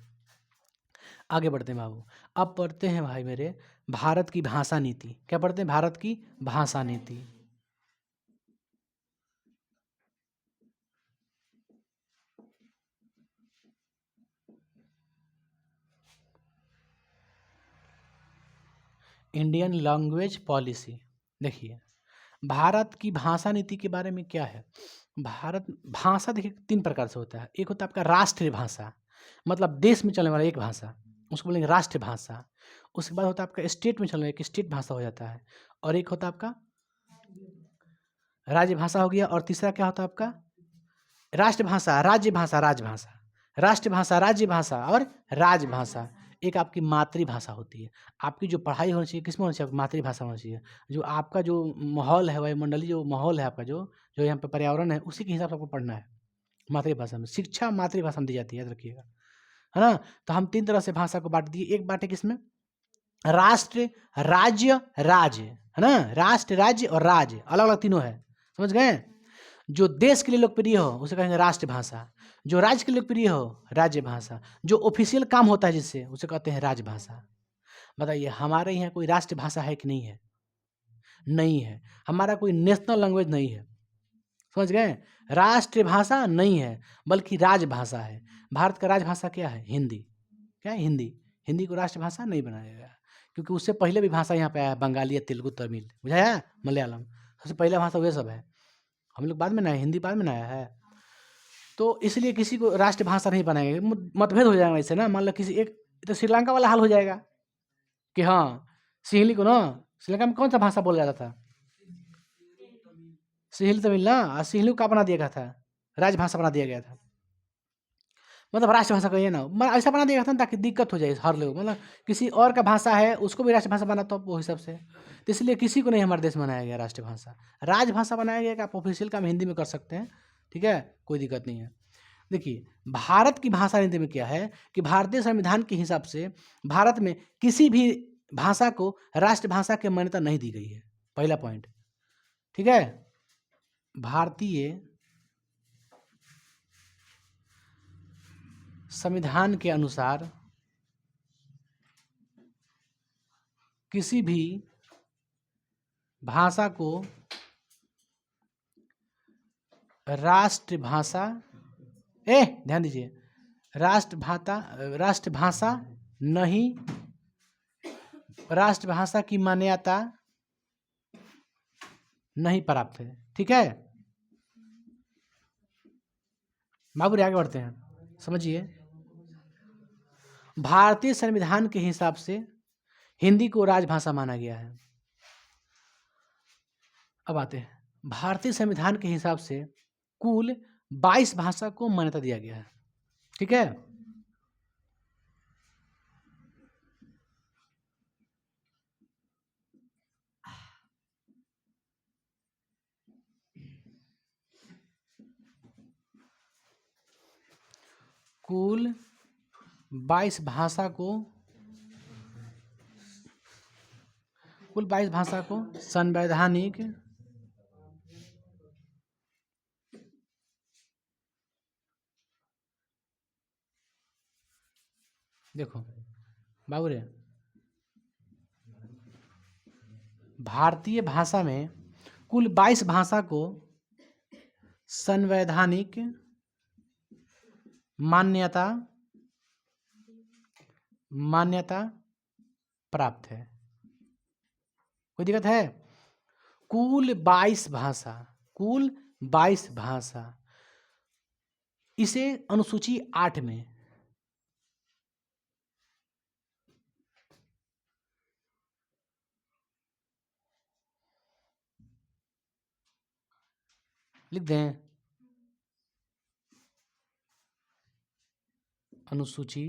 आगे बढ़ते हैं बाबू। अब पढ़ते हैं भाई मेरे भारत की भाषा नीति। क्या पढ़ते हैं? भारत की भाषा नीति। Indian language policy. देखिए भारत की भाषा नीति के बारे में क्या है। भारत भाषा देखिए 3 प्रकार से होता है। एक होता है आपका राष्ट्रीय भाषा, मतलब देश में चलने वाला एक भाषा, उसको बोलेंगे राष्ट्रीय भाषा। उसके बाद होता है आपका स्टेट में चलने वाला, एक स्टेट भाषा हो जाता है। और एक होता है आपका राज्य भाषा हो गया। और तीसरा क्या होता है आपका राष्ट्रभाषा, राज्य भाषा, राजभाषा, राष्ट्रभाषा, राज्य भाषा और राजभाषा। एक आपकी मातृभाषा होती है। आपकी जो पढ़ाई होनी चाहिए किसमें होनी चाहिए? आपकी मातृभाषा होनी चाहिए। जो आपका जो माहौल है, वायुमंडलीय जो माहौल है आपका, जो यहाँ पे पर्यावरण है, उसी के हिसाब से आपको पढ़ना है मातृभाषा में। शिक्षा मातृभाषा में दी जाती है, याद रखिएगा, है ना? तो हम 3 तरह से भाषा को बाँट दिए। एक बाँटे किसमें? राष्ट्र, राज्य, राज्य, है ना? राष्ट्र, राज्य और राज्य अलग-अलग तीनों है, समझ गए? जो देश के लिए लोकप्रिय हो उसे कहेंगे राष्ट्रभाषा, जो राज्य के लिए लोकप्रिय हो राज्य भाषा, जो ऑफिशियल काम होता है जिससे उसे कहते हैं राजभाषा। बताइए हमारे यहाँ कोई राष्ट्रभाषा है कि नहीं है? नहीं है। हमारा कोई नेशनल लैंग्वेज नहीं है, समझ गए? राष्ट्रभाषा नहीं है बल्कि राजभाषा है। भारत का राजभाषा क्या है? हिंदी। क्या है? हिंदी। हिंदी को राष्ट्रभाषा नहीं बनाया गया क्योंकि उससे पहले भी भाषा यहाँ पे आया है, बंगाली या तेलुगु, तमिल, बुझाया? मलयालम, सबसे पहला भाषा वह सब है। हम लोग बाद में नए, हिंदी बाद में नया है। तो इसलिए किसी को राष्ट्रभाषा नहीं बनाएंगे, मतभेद हो जाएगा इससे ना। मान लो किसी एक, तो श्रीलंका वाला हाल हो जाएगा कि हाँ सिंहली को ना, श्रीलंका में कौन सा भाषा बोला जाता था? सिंहली तमिल ना। और सिंहली को क्या बना दिया गया था? राजभाषा बना दिया गया था। मतलब राष्ट्रभाषा कहिए ना, ऐसा बना दिया गया था ना ताकि दिक्कत हो जाए हर लोग, मतलब किसी और का भाषा है उसको भी राष्ट्रभाषा बना तो वो हिसाब से। तो इसलिए किसी को नहीं हमारे देश में बनाया गया राष्ट्रभाषा। राजभाषा बनाया गया कि आप ऑफिशियल काम हिंदी में कर सकते हैं, ठीक है, कोई दिक्कत नहीं है। देखिए भारत की भाषा नीति में क्या है कि भारतीय संविधान के हिसाब से भारत में किसी भी भाषा को राष्ट्रभाषा की मान्यता नहीं दी गई है, पहला पॉइंट, ठीक है। भारतीय संविधान के अनुसार किसी भी भाषा को राष्ट्रभाषा, ध्यान दीजिए, राष्ट्रभाषा नहीं, राष्ट्रभाषा की मान्यता नहीं प्राप्त है, ठीक है। बाबू आगे बढ़ते हैं, समझिए। भारतीय संविधान के हिसाब से हिंदी को राजभाषा माना गया है। अब आते हैं, भारतीय संविधान के हिसाब से कुल 22 भाषा को मान्यता दिया गया है, ठीक है। कुल 22 भाषा को, कुल 22 भाषा को संवैधानिक देखो बाबू रे, भारतीय भाषा में कुल 22 भाषा को संवैधानिक मान्यता प्राप्त है। कोई दिक्कत है? कुल 22 भाषा, कुल 22 भाषा, इसे अनुसूची 8 में लिख दें। अनुसूची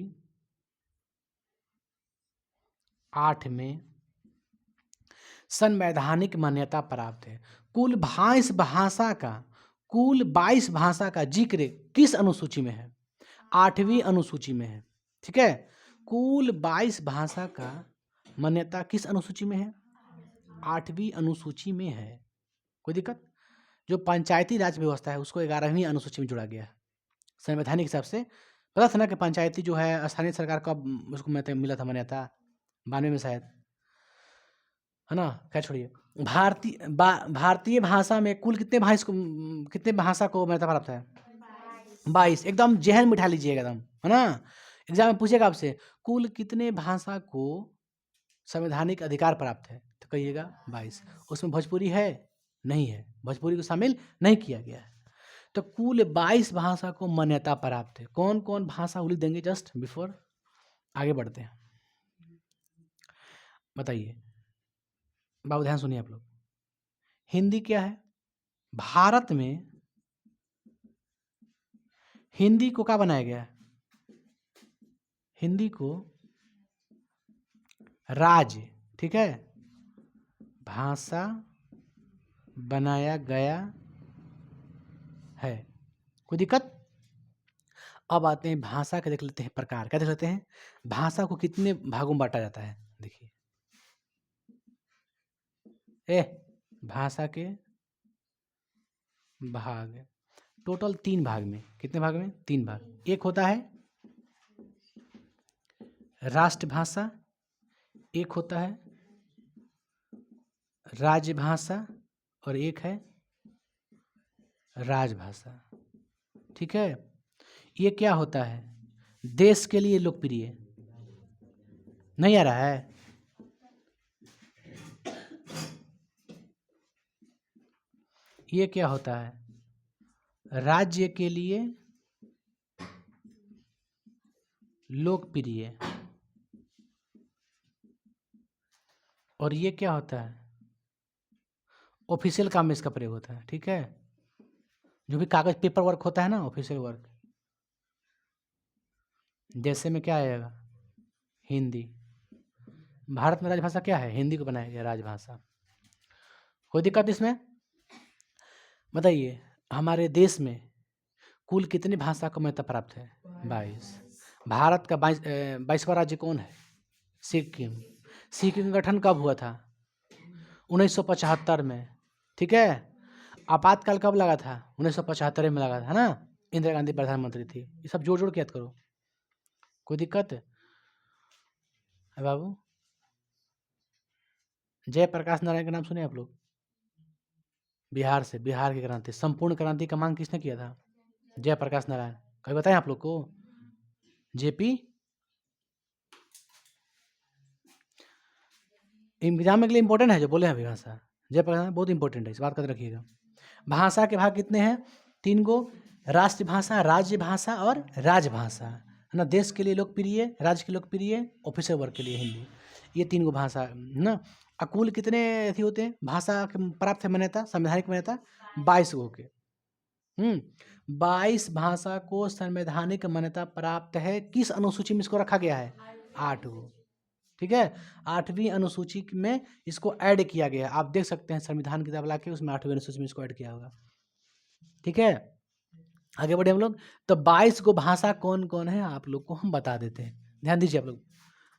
8 में संवैधानिक मान्यता प्राप्त है। कुल 22 भाषा का जिक्र किस अनुसूची में है? 8वीं अनुसूची में है। ठीक है, कुल 22 भाषा का मान्यता किस अनुसूची में है? 8वीं अनुसूची में है। कोई दिक्कत? जो पंचायती राज व्यवस्था है उसको 11वीं अनुसूची में जोड़ा गया है संवैधानिक हिसाब से। पता था ना कि पंचायती जो है स्थानीय सरकार कब उसको मिला था मान्यता? 92 में शायद, है ना। क्या छोड़िए, भारतीय भाषा में कुल कितने भाषा को मान्यता प्राप्त है? 22। एकदम जहन बिठा लीजिएगा एकदम, है ना। एग्जाम में पूछेगा आपसे कुल कितने भाषा को संवैधानिक अधिकार प्राप्त है, तो कहिएगा 22। उसमें भोजपुरी है? नहीं है, भोजपुरी को शामिल नहीं किया गया है। तो कुल 22 भाषा को मान्यता प्राप्त है। कौन कौन भाषा उल्लेख देंगे जस्ट बिफोर आगे बढ़ते हैं, बताइए बाबू, ध्यान सुनिए आप लोग। हिंदी क्या है? भारत में हिंदी को क्या बनाया गया है? हिंदी को राज्य, ठीक है, भाषा बनाया गया है। कोई दिक्कत? अब आते हैं भाषा के, देख लेते हैं प्रकार। क्या देख लेते हैं? भाषा को कितने भागों में बांटा जाता है? देखिए, भाषा के भाग टोटल 3 भाग में। कितने भाग में? 3 भाग। एक होता है राष्ट्रभाषा, एक होता है राजभाषा, और एक है राजभाषा। ठीक है, ये क्या होता है? देश के लिए लोकप्रिय। नहीं आ रहा है? ये क्या होता है? राज्य के लिए लोकप्रिय। और ये क्या होता है? ऑफिशियल काम में इसका प्रयोग होता है। ठीक है, जो भी कागज पेपर वर्क होता है ना, ऑफिशियल वर्क, जैसे में क्या आएगा? हिंदी। भारत में राजभाषा क्या है? हिंदी को बनाया गया राजभाषा। कोई दिक्कत इसमें? बताइए, हमारे देश में कुल कितनी भाषा को मान्यता प्राप्त है? 22। भारत का 22वां राज्य कौन है? सिक्किम। सिक्किम का गठन कब हुआ था? 1975 में। ठीक है, आपातकाल कब लगा था? 1975 में लगा था ना, इंदिरा गांधी प्रधानमंत्री थी। ये सब जोड़ जोड़ के याद करो। कोई दिक्कत है बाबू? जयप्रकाश नारायण का नाम सुने आप लोग? बिहार से, बिहार की क्रांति, संपूर्ण क्रांति का मांग किसने किया था? जयप्रकाश नारायण। कभी बताएं आप लोग को? जेपी। एग्जाम के लिए इंपॉर्टेंट है जो बोले हैं अभी भाषा। जयप्रकाश बहुत इंपॉर्टेंट है, इस बात का रखिएगा। भाषा के भाग कितने हैं? 3 गो। राष्ट्रभाषा, राज्यभाषा और राजभाषा, है ना। देश के लिए लोकप्रिय, राज्य के लोकप्रिय, ऑफिसर वर्ग के लिए हिंदी। ये 3 गो भाषा है ना। कुल कितने थी होते हैं भाषा के प्राप्त है मान्यता, संवैधानिक मान्यता? 22 गो के। 22 भाषा को संवैधानिक मान्यता प्राप्त है। किस अनुसूची में इसको रखा गया है? 8 गो। ठीक है, 8वीं अनुसूची में इसको ऐड किया गया। आप देख सकते हैं संविधान किताब ला के, उसमें 8वीं अनुसूची में इसको ऐड किया होगा। ठीक है, आगे बढ़े हम लोग। तो 22 को भाषा कौन कौन है आप लोग को हम बता देते हैं। ध्यान दीजिए आप लोग,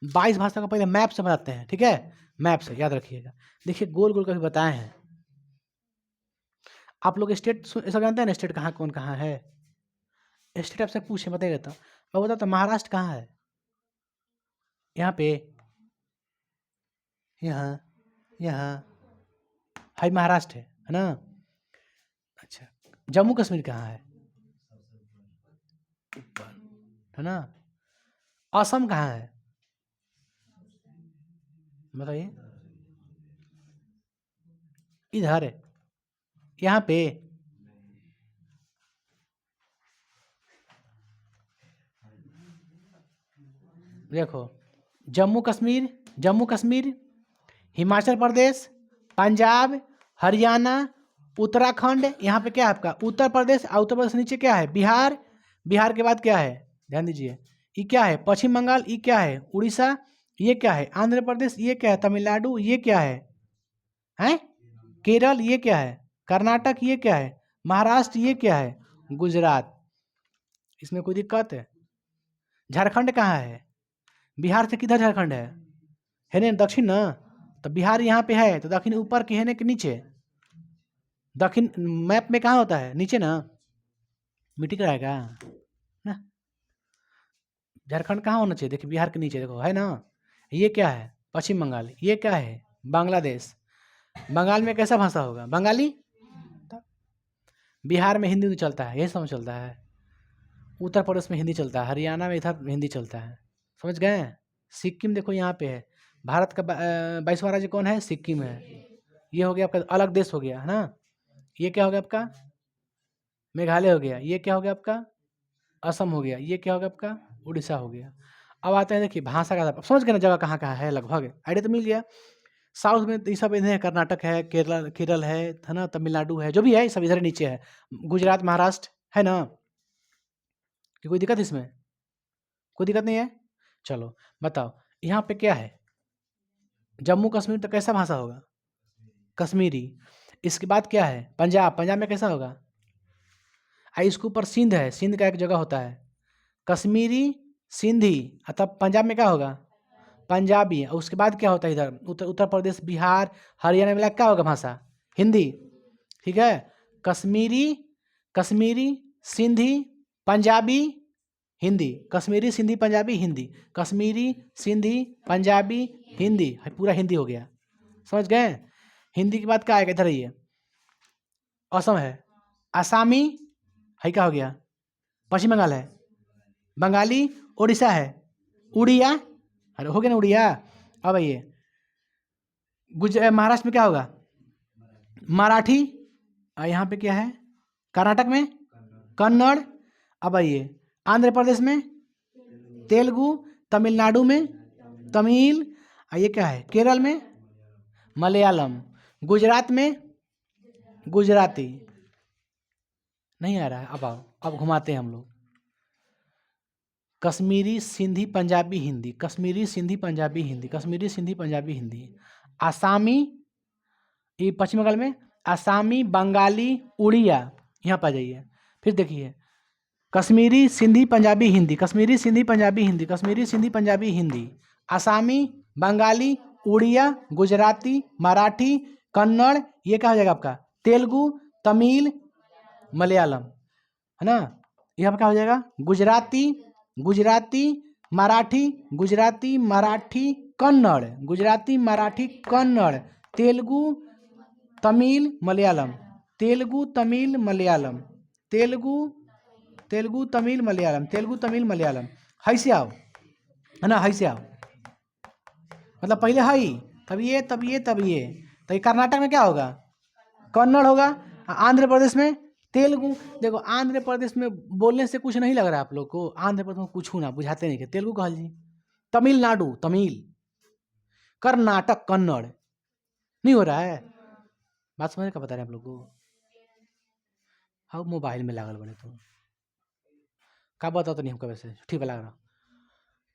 22 भाषा को पहले मैप से बताते हैं। ठीक है, मैप से याद रखिएगा। देखिए, गोल गोल कभी बताए हैं आप लोग। स्टेट ऐसा जानते हैं ना, स्टेट कहाँ कौन कहाँ है? स्टेट आपसे पूछे बताइएगा तो मैं बता। तो महाराष्ट्र कहाँ है? यहाँ पे, यहाँ, हाई महाराष्ट्र है ना। अच्छा, जम्मू कश्मीर कहाँ है? ऊपर, है ना। असम कहाँ है? बताइए। इधर है, यहाँ पे। देखो, जम्मू कश्मीर, हिमाचल प्रदेश, पंजाब, हरियाणा, उत्तराखंड। यहाँ पे क्या है आपका? उत्तर प्रदेश। और उत्तर प्रदेश नीचे क्या है? बिहार। बिहार के बाद क्या है? ध्यान दीजिए, ये क्या है? पश्चिम बंगाल। ये क्या है? उड़ीसा। ये क्या है? आंध्र प्रदेश। ये क्या है? तमिलनाडु। ये क्या है? हैं? केरल ये क्या है? कर्नाटक ये क्या है? महाराष्ट्र ये क्या है? गुजरात। इसमें कोई दिक्कत है? झारखंड कहाँ है? बिहार से किधर झारखंड है ना दक्षिण ना, तो बिहार यहाँ पे है, तो दक्षिण ऊपर की है ना कि नीचे? दक्षिण मैप में कहाँ होता है? नीचे ना। मिट्टी कराएगा ना। झारखंड कहाँ होना चाहिए? देखिए बिहार के नीचे देखो है ना। ये क्या है? पश्चिम बंगाल। ये क्या है? बांग्लादेश। बंगाल में कैसा भाषा होगा? बंगाली। बिहार में हिंदी चलता है, यही समझ चलता है। उत्तर प्रदेश में हिंदी चलता है, हरियाणा में इधर हिंदी चलता है। समझ गए? सिक्किम देखो यहाँ पे है। भारत का 22वां राज्य कौन है? सिक्किम है। ये हो गया आपका अलग देश हो गया है ना। ये क्या हो गया आपका? मेघालय हो गया। ये क्या हो गया आपका? असम हो गया। ये क्या हो गया आपका? उड़ीसा हो गया। अब आते हैं देखिए भाषा का, समझ गए ना जगह कहाँ कहाँ है, लगभग आइडिया तो मिल गया। साउथ में ये सब इधर है, कर्नाटक है, केरल है ना, तमिलनाडु है, जो भी है ये सब इधर नीचे है। गुजरात महाराष्ट्र है ना। कि कोई दिक्कत इसमें? कोई दिक्कत नहीं है? चलो बताओ यहाँ पे क्या है? जम्मू कश्मीर तो कैसा भाषा होगा? कश्मीरी। इसके बाद क्या है? पंजाब। पंजाब में कैसा होगा? इसके ऊपर सिंध है, सिंध का एक जगह होता है कश्मीरी सिंधी। तब पंजाब में क्या होगा? पंजाबी। और उसके बाद क्या होता है इधर उत्तर प्रदेश बिहार हरियाणा मिला क्या होगा भाषा? हिंदी। ठीक है। कश्मीरी कश्मीरी सिंधी पंजाबी हिंदी। कश्मीरी सिंधी पंजाबी हिंदी। कश्मीरी सिंधी पंजाबी हिंदी, पूरा हिंदी हो गया। समझ गए? हिंदी के बाद क्या आएगा? इधर ये असम है। आसामी है, क्या हो गया? पश्चिम बंगाल है। बंगाली उड़ीसा है। उड़िया, अरे हो गया ना उड़िया। अब ये महाराष्ट्र में क्या होगा? मराठी। यहाँ पे क्या है? कर्नाटक में कन्नड़। अब आइए आंध्र प्रदेश में तेलुगु। तमिलनाडु में तमिल। ये क्या है? केरल में मलयालम। गुजरात में गुजराती। नहीं आ रहा है? अब आओ, अब घुमाते हैं हम लोग। कश्मीरी सिंधी पंजाबी हिंदी। कश्मीरी सिंधी पंजाबी हिंदी। कश्मीरी सिंधी पंजाबी हिंदी। आसामी, ये पश्चिम बंगाल में आसामी बंगाली उड़िया। यहाँ पर जाइए फिर देखिए कश्मीरी सिंधी पंजाबी हिंदी। कश्मीरी सिंधी पंजाबी हिंदी। कश्मीरी सिंधी पंजाबी हिंदी। आसामी बंगाली उड़िया गुजराती मराठी कन्नड़। ये क्या हो जाएगा आपका? तेलुगु तमिल मलयालम है ना। यहाँ पर क्या हो जाएगा? गुजराती गुजराती मराठी गुजराती मराठी कन्नड़। गुजराती मराठी कन्नड़। तेलुगु तमिल मलयालम। तेलुगु तमिल मलयालम। तेलुगु तेलुगु तमिल मलयालम। तेलुगु तमिल मलयालम। हाई से आओ है ना, हाई से आओ मतलब पहले हाई तब ये तब ये तब ये। तो ये कर्नाटक में क्या होगा? कन्नड़ होगा। आंध्र प्रदेश में तेलुगु। देखो आंध्र प्रदेश में बोलने से कुछ नहीं लग रहा है आप लोग को? आंध्र प्रदेश में कुछ ना बुझाते नहीं कि तेलुगु कहा जी। तमिलनाडु तमिल। कर्नाटक कन्नड़। नहीं हो रहा है? बात समझ का बता रहे हैं आप लोग को? हाँ मोबाइल में लागल बने तो का बताओ तो नहीं हमको, वैसे ठीक लग रहा।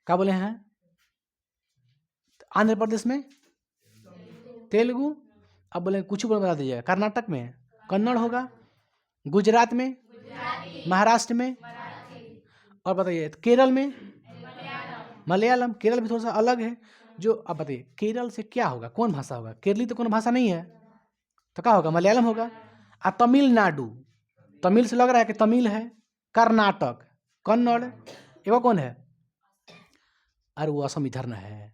क्या बोले हैं? आंध्र प्रदेश में तेलुगु। अब बोले कुछ बोले बता दीजिएगा। कर्नाटक में कन्नड़ होगा। गुजरात में महाराष्ट्र में और बताइए केरल में मलयालम। केरल भी थोड़ा सा अलग है जो। अब बताइए केरल से क्या होगा? कौन भाषा होगा? केरली तो कौन भाषा नहीं है, तो क्या होगा? मलयालम होगा। तमिलनाडु, तमिल से लग रहा है कि तमिल है। कर्नाटक कन्नड़। एगो कौन है? अरे वो असम इधर न है।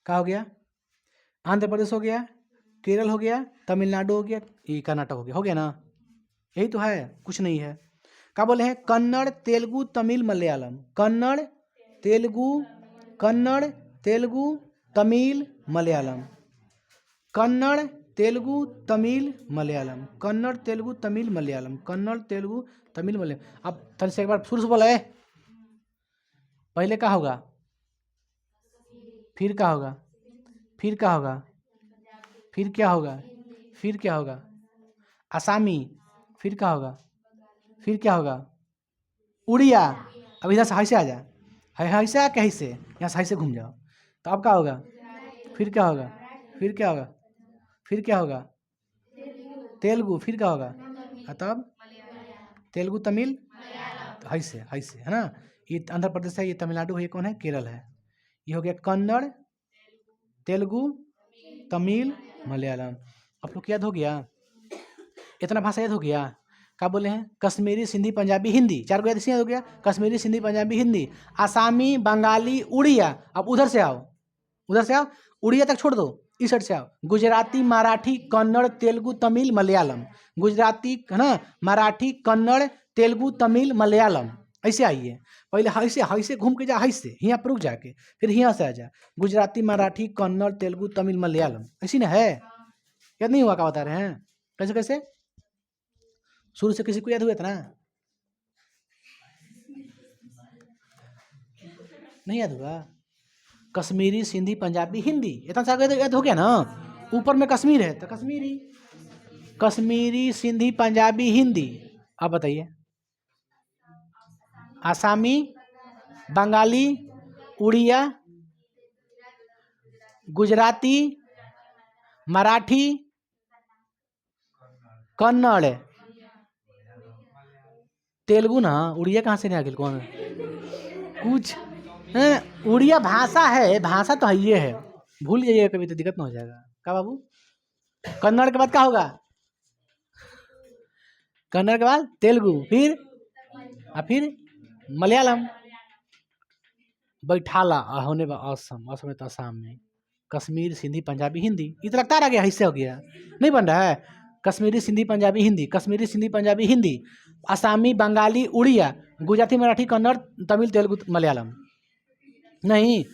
क्या हो गया? आंध्र प्रदेश हो गया, केरल हो गया, तमिलनाडु हो गया, ये कर्नाटक हो गया ना। यही तो है, कुछ नहीं है। क्या बोले हैं? कन्नड़ तेलुगु तमिल मलयालम। कन्नड़ तेलुगु कन्नड़ तेलुगु तमिल मलयालम। कन्नड़ तेलुगु तमिल मलयालम। कन्नड़ तेलुगु तमिल मलयालम। कन्नड़ तेलुगु तमिल मलयालम। अब तन से एक बार शुरू से बोला है। पहले क्या होगा? फिर क्या होगा? फिर क्या होगा? फिर क्या होगा? फिर क्या होगा? आसामी। फिर क्या होगा? फिर क्या होगा? उड़िया। अब इधर से हाई से आ जा, हाई से आके हाई से यहाँ से हाई से घूम जाओ। तो अब क्या होगा? फिर क्या होगा? फिर क्या होगा? फिर क्या होगा? तेलुगु। फिर क्या होगा? तब तेलुगु, तमिल, ऐसे है ना। ये आंध्र प्रदेश है, ये तमिलनाडु है, ये कौन है? केरल है। ये हो गया कन्नड़, तेलुगु, तमिल, मलयालम। आप लोग को याद हो गया? इतना भाषा याद हो गया? क्या बोले हैं? कश्मीरी, सिंधी, पंजाबी, हिंदी, 4 को याद हो गया। कश्मीरी, सिंधी, पंजाबी, हिंदी, आसामी, बंगाली, उड़िया। अब उधर से आओ, उधर से आओ, उड़िया तक छोड़ दो, इस साइड से आओ। गुजराती, मराठी, कन्नड़, तेलुगु, तमिल, मलयालम। गुजराती है ना, मराठी, कन्नड़, तेलुगु, तमिल, मलयालम। ऐसे आइए, पहले ऐसे ऐसे घूम के जा, ऐसे यहाँ पर रुक जाके, फिर यहाँ से आ जा। गुजराती, मराठी, कन्नड़, तेलुगु, तमिल, मलयालम, ऐसी ना है? याद नहीं हुआ? क्या बता रहे हैं? कैसे कैसे? शुरू से किसी को याद हुआ था ना? नहीं याद हुआ? कश्मीरी, सिंधी, पंजाबी, हिंदी, इतना सारा याद हो गया ना? ऊपर में कश्मीर है तो कश्मीरी, कश्मीरी, सिंधी, पंजाबी, हिंदी। अब बताइए, आसामी, बंगाली, उड़िया, गुजराती, मराठी, कन्नड़, तेलुगु ना। उड़िया कहाँ से नहीं आ गया? कौन कुछ उड़िया भाषा है, भाषा तो है, ये है, भूल जाइए कभी तो दिक्कत ना हो जाएगा। क्या बाबू? कन्नड़ के बाद क्या होगा? कन्नड़ के बाद तेलुगु, फिर मलयालम, बैठाला होने असम, असम में तो असम में, कश्मीर, सिंधी, पंजाबी, हिंदी। ये तो लगता रह गया, हिस्से हो गया, नहीं बन रहा है? कश्मीरी, सिंधी, पंजाबी, हिंदी, कश्मीरी, सिंधी, पंजाबी, हिंदी, आसामी, बंगाली, उड़िया, गुजराती, मराठी, कन्नड़, तमिल, तेलुगु, मलयालम। नहीं,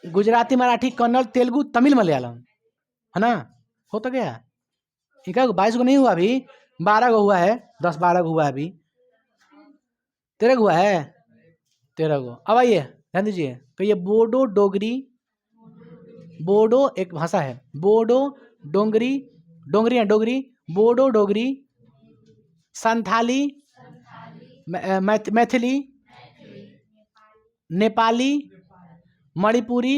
गुजराती, मराठी, कन्नड़, तेलुगु, तमिल, मलयालम, है ना? हो तो गया। ठीक है, 22 को नहीं हुआ अभी, 12 को हुआ है, 10-12 को हुआ है अभी, 13 को हुआ है, 13 को। अब आइए ध्यान दीजिए, कहिए बोडो डोगरी। बोडो एक भाषा है, बोडो, डोंगरी, डोंगरी है डोगरी, बोडो डोगरी, संथाली, मैथिली, नेपाली, मणिपुरी,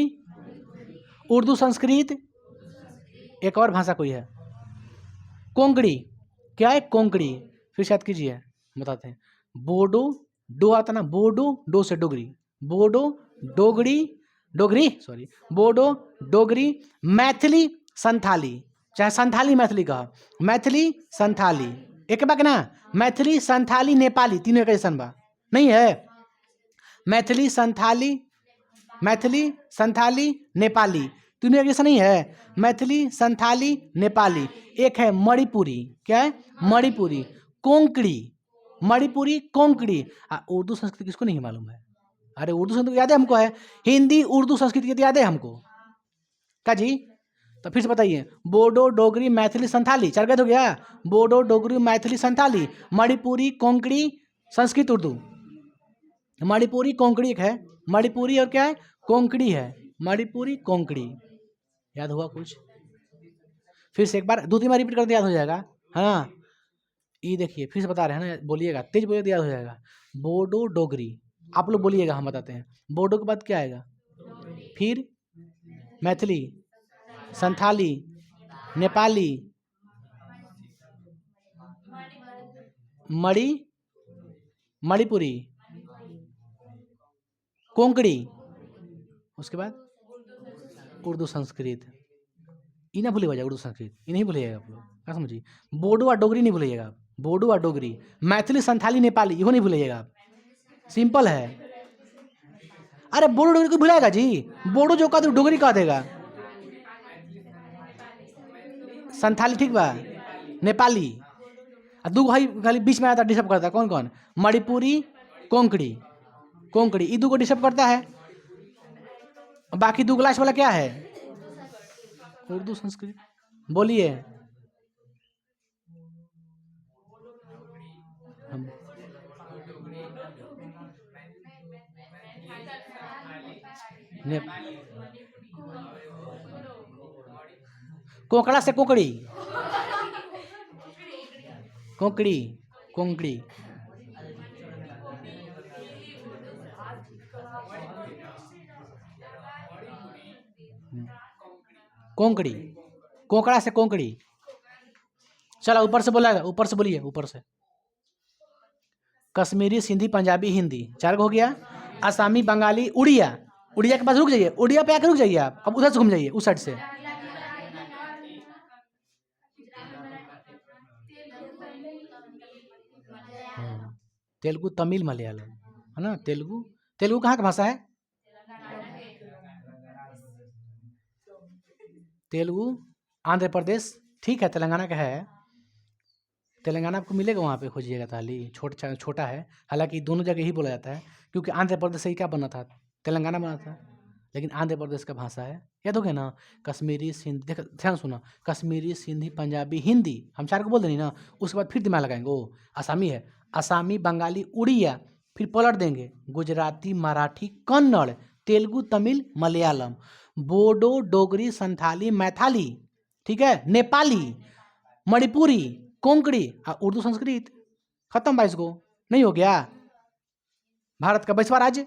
उर्दू, संस्कृत, एक और भाषा कोई है, कोंकणी। क्या है? कोंकणी। फिर से याद कीजिए, बताते हैं। बोडो, डो आता ना, बोडो, डो से डोगरी, बोडो, डोगरी, डोगरी सॉरी, बोडो, डोगरी, मैथिली, संथाली, चाहे संथाली मैथिली कहा, मैथिली, संथाली, एक बात ना, मैथिली, संथाली, नेपाली, तीनों एक जैसन बा, नहीं है? मैथिली, संथाली, मैथिली, संथाली, नेपाली, तीनों एक जैसा नहीं है? मैथिली, संथाली, नेपाली। एक है मणिपुरी, क्या है? मणिपुरी, कोंकणी, मणिपुरी, कोंकणी। उर्दू संस्कृत किसको नहीं मालूम है? अरे उर्दू संस्कृत याद है हमको, है हिंदी, उर्दू, संस्कृत ये तो याद है हमको। क्या जी? तो फिर से बताइए, बोडो, डोगरी, मैथिली, संथाली, 4 गए हो गया। बोडो, डोगरी, मैथिली, संथाली, मणिपुरी, कोंकणी, संस्कृत, उर्दू। मणिपुरी, कोंकणी एक है, मणिपुरी और क्या है? कोंकणी है, मणिपुरी, कोंकणी। याद हुआ कुछ? फिर से एक बार 2-3 बार रिपीट कर दिया याद हो जाएगा, है ना? ये देखिए, फिर से बता रहे हैं ना, बोलिएगा, तेज बोलिए तो याद हो जाएगा। बोडो, डोगरी, आप लोग बोलिएगा, हम बताते हैं। बोडो के बाद क्या आएगा? फिर मैथिली, संथाली, नेपाली, मणिपुरी, कोंकणी, उसके बाद उर्दू, संस्कृत। ये ना भूलिएगा, उर्दू, संस्कृत ये नहीं भूलिएगा आप लोग, क्या समझिए? बोडो और डोगरी नहीं भूलिएगा आप, बोडो और डोगरी, मैथिली, संथाली, नेपाली, ये नहीं भूलिएगा आप, सिंपल है। अरे बोडो डोगरी को भुलाएगा जी? बोडो जो कहा डोगरी कह देगा। संथाली ठीक बा, नेपाली, दू भाई खाली बीच में आता डिस्टर्ब करता है, कौन कौन? मणिपुरी, कोंकणी, कोंकणी, ये दू को डिस्टर्ब करता है। बाकी 2 क्लास वाला क्या है? उर्दू, संस्कृत। बोलिए, हम ने कोकड़ा से कोकड़ी, कोकड़ी, कोंकड़ी, कोंकड़ी, कोंकड़ा से कोंकड़ी। चलो ऊपर से बोला, ऊपर से बोलिए, ऊपर से। कश्मीरी, सिंधी, पंजाबी, हिंदी, 4 हो गया। आसामी, बंगाली, उड़िया। उड़िया के पास रुक जाइए, उड़िया पे आके रुक जाइए आप। अब उधर से घूम जाइए, उस साइड से। तेलुगु, तमिल, मलयालम, है ना। तेलुगु, तेलुगु कहाँ का भाषा है? तेलुगु आंध्र प्रदेश, ठीक है, तेलंगाना का है। तेलंगाना आपको मिलेगा, वहाँ पे खोजिएगा ताली, छोटा है। हालांकि दोनों जगह ही बोला जाता है, क्योंकि आंध्र प्रदेश से ही क्या बना था, तेलंगाना बना था, लेकिन आंध्र प्रदेश का भाषा है। याद हो गया ना। कश्मीरी, सिंधी, देख ध्यान सुना, कश्मीरी, सिंधी, पंजाबी, हिंदी, हम 4 को बोल देंगे ना। उसके बाद फिर दिमाग लगाएंगे, ओ आसामी है, आसामी, बंगाली, उड़िया, फिर पलट देंगे, गुजराती, मराठी, कन्नड़, तेलुगु, तमिल, मलयालम, बोडो, डोगरी, संथाली, मैथाली, ठीक है, नेपाली, मणिपुरी, कोंकणी, उर्दू, संस्कृत। खत्म 22 को। नहीं हो गया? भारत का 22वां राज्य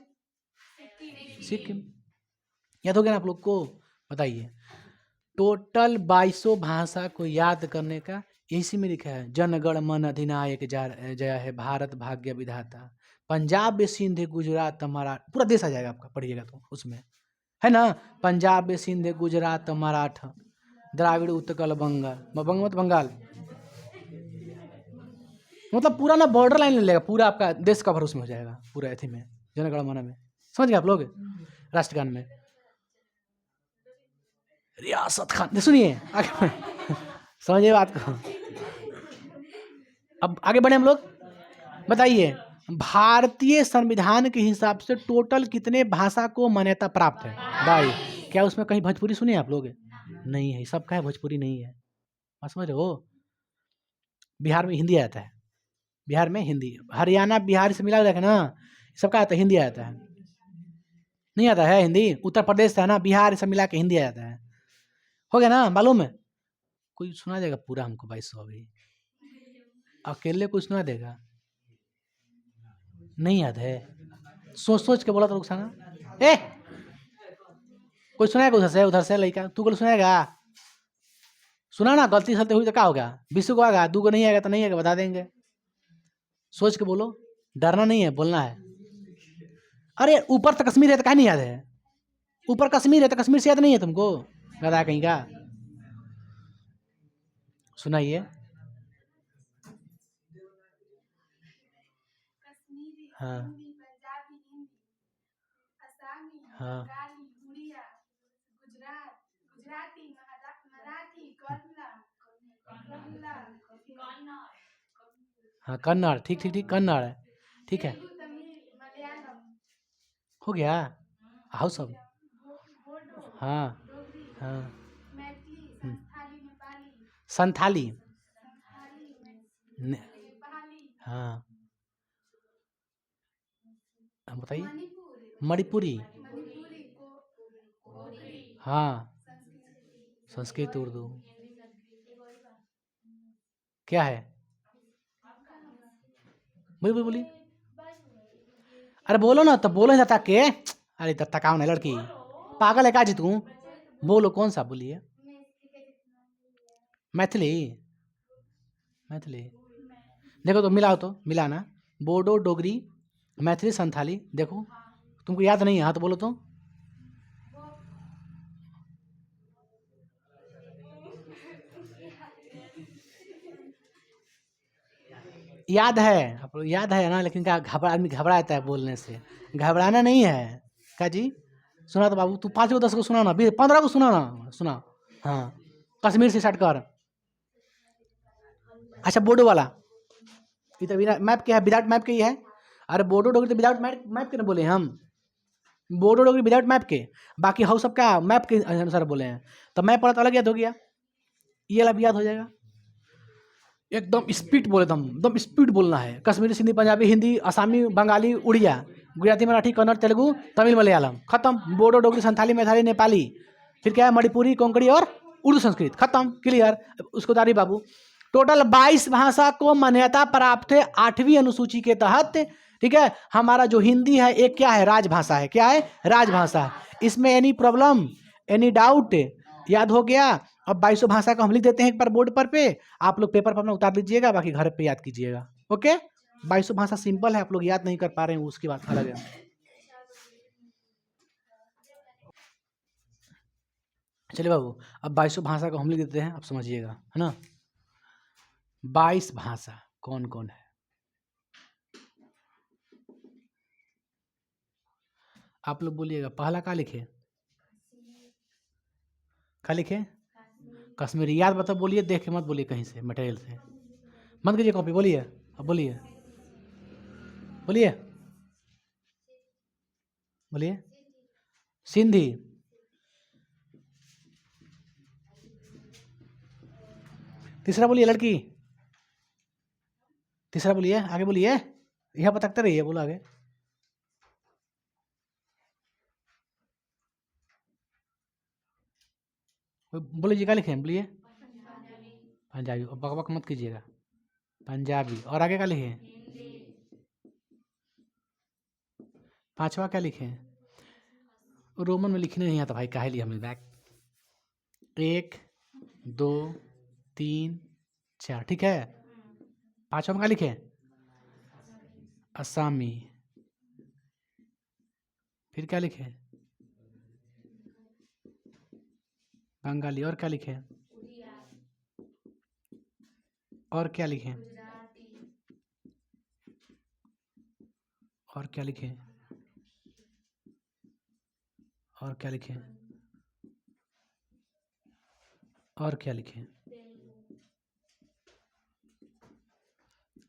सिक्किम। याद हो गया ना आप लोग को? बताइए। टोटल 22 भाषा को याद करने का इसी में लिखा है। जनगण मन अधिनायक जय है, भारत भाग्य विधाता, पंजाब, सिंध, गुजरात, मराठा, पूरा देश आ जाएगा आपका, पढ़िएगा तो उसमें, है ना। पंजाब, सिंध, गुजरात, मराठा, द्राविड़, उत्कल, बंगाल, बंगाल, मतलब पूरा ना बॉर्डर लाइन ले लेगा, पूरा आपका देश कवर उसमें हो जाएगा, पूरा एथी में, जनगण मन में। समझ गए आप लोग? राष्ट्रगान में रियासत खान, सुनिए आगे समझिए बात को। अब आगे बढ़े हम लोग। बताइए, भारतीय संविधान के हिसाब से टोटल कितने भाषा को मान्यता प्राप्त है? भाई, क्या उसमें कहीं भोजपुरी सुने आप लोग? नहीं है, सबका है, भोजपुरी नहीं है। समझ रहे हो? बिहार में हिंदी आता है, बिहार में हिंदी, हरियाणा बिहार से मिला जाएगा ना, सबका आता है, हिंदी आता है। नहीं आता है हिंदी? उत्तर प्रदेश है ना, बिहार सब मिला के हिंदी आता है। हो गया ना मालूम है? कोई सुना देगा पूरा हमको 2200? अभी अकेले कोई सुना देगा? नहीं याद है? सोच सोच के बोला तो रुखसाना। ए कोई सुनाएगा उधर से लड़का, तू को सुनाएगा? सुना ना, गलती सलती हुई तो क्या होगा? 20 को आएगा, 2 को नहीं आएगा तो नहीं आएगा, बता देंगे। सोच के बोलो, डरना नहीं है, बोलना है। अरे ऊपर तो कश्मीर है तो क्या नहीं याद है? ऊपर कश्मीर है तो कश्मीर से याद नहीं है तुमको? गधा कहीं का। सुनाइए। हाँ हाँ हाँ, कन्नड़, ठीक ठीक ठीक, कन्नड़ है, ठीक है, हो गया। आओ सब। हाँ हाँ, संथाली, हाँ, बताइए। मणिपुरी, हाँ, संस्कृत, उर्दू, क्या है? बोली बोली, अरे बोलो ना, तो बोलो ना के। अरे तकाओ ना लड़की, पागल है का जी तू? बोलो कौन सा बोलिए। मैथिली, मैथिली, देखो तो मिलाओ, तो मिलाना, बोडो, डोगरी, मैथिली, संथाली, देखो तुमको याद नहीं है? हाँ तो बोलो तो। याद है ना, लेकिन क्या आदमी घबराता है बोलने से। घबराना नहीं है का जी। सुना तो बाबू, तू 5 को 10 को सुना ना, 15 को सुना ना, सुना। हाँ, कश्मीर से स्टार्ट कर। अच्छा, बोडो वाला ये तो बिना मैप के है, विदाउट मैप के ही है। अरे बोडो डोगरी तो विदाउट मैप के ना बोले हम, बोडो डोगरी विदाउट मैप के, बाकी हाउ सब क्या मैप के अनुसार बोले हैं। तो मैप पढ़ा तो अलग याद हो गया, ये वाला भी याद हो जाएगा। एकदम स्पीड बोले, एकदम स्पीड बोलना है। कश्मीरी, सिंधी, पंजाबी, हिंदी, आसामी, बंगाली, उड़िया, गुजराती, मराठी, कन्नड़, तेलुगु, तमिल, मलयालम, खत्म। बोडो, डोगरी, संथाली, मैथाली, नेपाली, फिर क्या है, मणिपुरी, कोंकणी और उर्दू, संस्कृत, खत्म, क्लियर। उसको दारी बाबू, टोटल 22 भाषा को मान्यता प्राप्त है 8वीं अनुसूची के तहत, ठीक है। हमारा जो हिंदी है एक क्या है, राजभाषा है। क्या है? राजभाषा है। इसमें एनी प्रॉब्लम, एनी डाउट? याद हो गया? अब 22 भाषा को हम लिख देते हैं एक बार बोर्ड पर पे, आप लोग पेपर पर अपना उतार लीजिएगा, बाकी घर पे याद कीजिएगा। ओके, 22 भाषा सिंपल है, आप लोग याद नहीं कर पा रहे हैं उसकी बात अलग है। चलिए बाबू, अब 22 भाषा को हम लिख देते हैं, आप समझिएगा, है ना। 22 भाषा कौन कौन है? आप लोग बोलिएगा। पहला क्या लिखे? क्या लिखे? कश्मीरी। याद बताओ, बोलिए, देख के मत बोलिए कहीं से मटेरियल से मत कीजिए कॉपी। बोलिए, अब बोलिए, बोलिए, बोलिए। सिंधी। तीसरा बोलिए, लड़की। तीसरा बोलिए, आगे बोलिए, यह बताते रहिए, बोलो आगे। बोलिए जी, क्या लिखे? बोलिए। पंजाबी। और बक बक मत कीजिएगा। पंजाबी। और आगे क्या लिखे? पांचवा क्या लिखे? रोमन में लिखने नहीं आता भाई, काहे लिए हमें बैक। 1 2 3 4, ठीक है। पांचवा में क्या लिखे? असमी। फिर क्या लिखे? बंगाली। और क्या लिखे? और क्या लिखे? और क्या लिखे? और क्या लिखे? और क्या लिखे?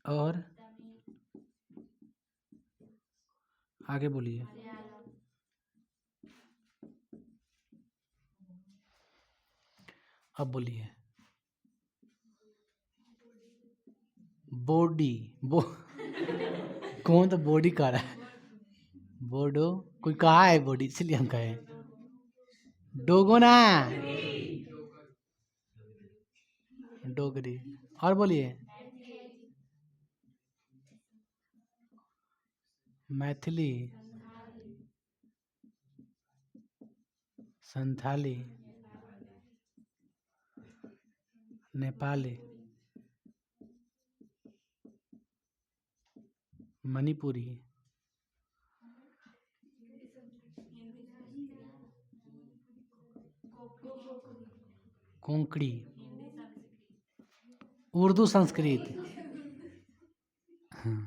और आगे बोलिए। अब बोलिए। बॉडी। कौन तो बॉडी कह रहा है? बोडो। कोई कहा है बॉडी, इसलिए हम कहे डोगोना। डोगरी। और बोलिए। मैथिली। संथाली। नेपाली। मणिपुरी। कोंकणी। उर्दू संस्कृत। हाँ।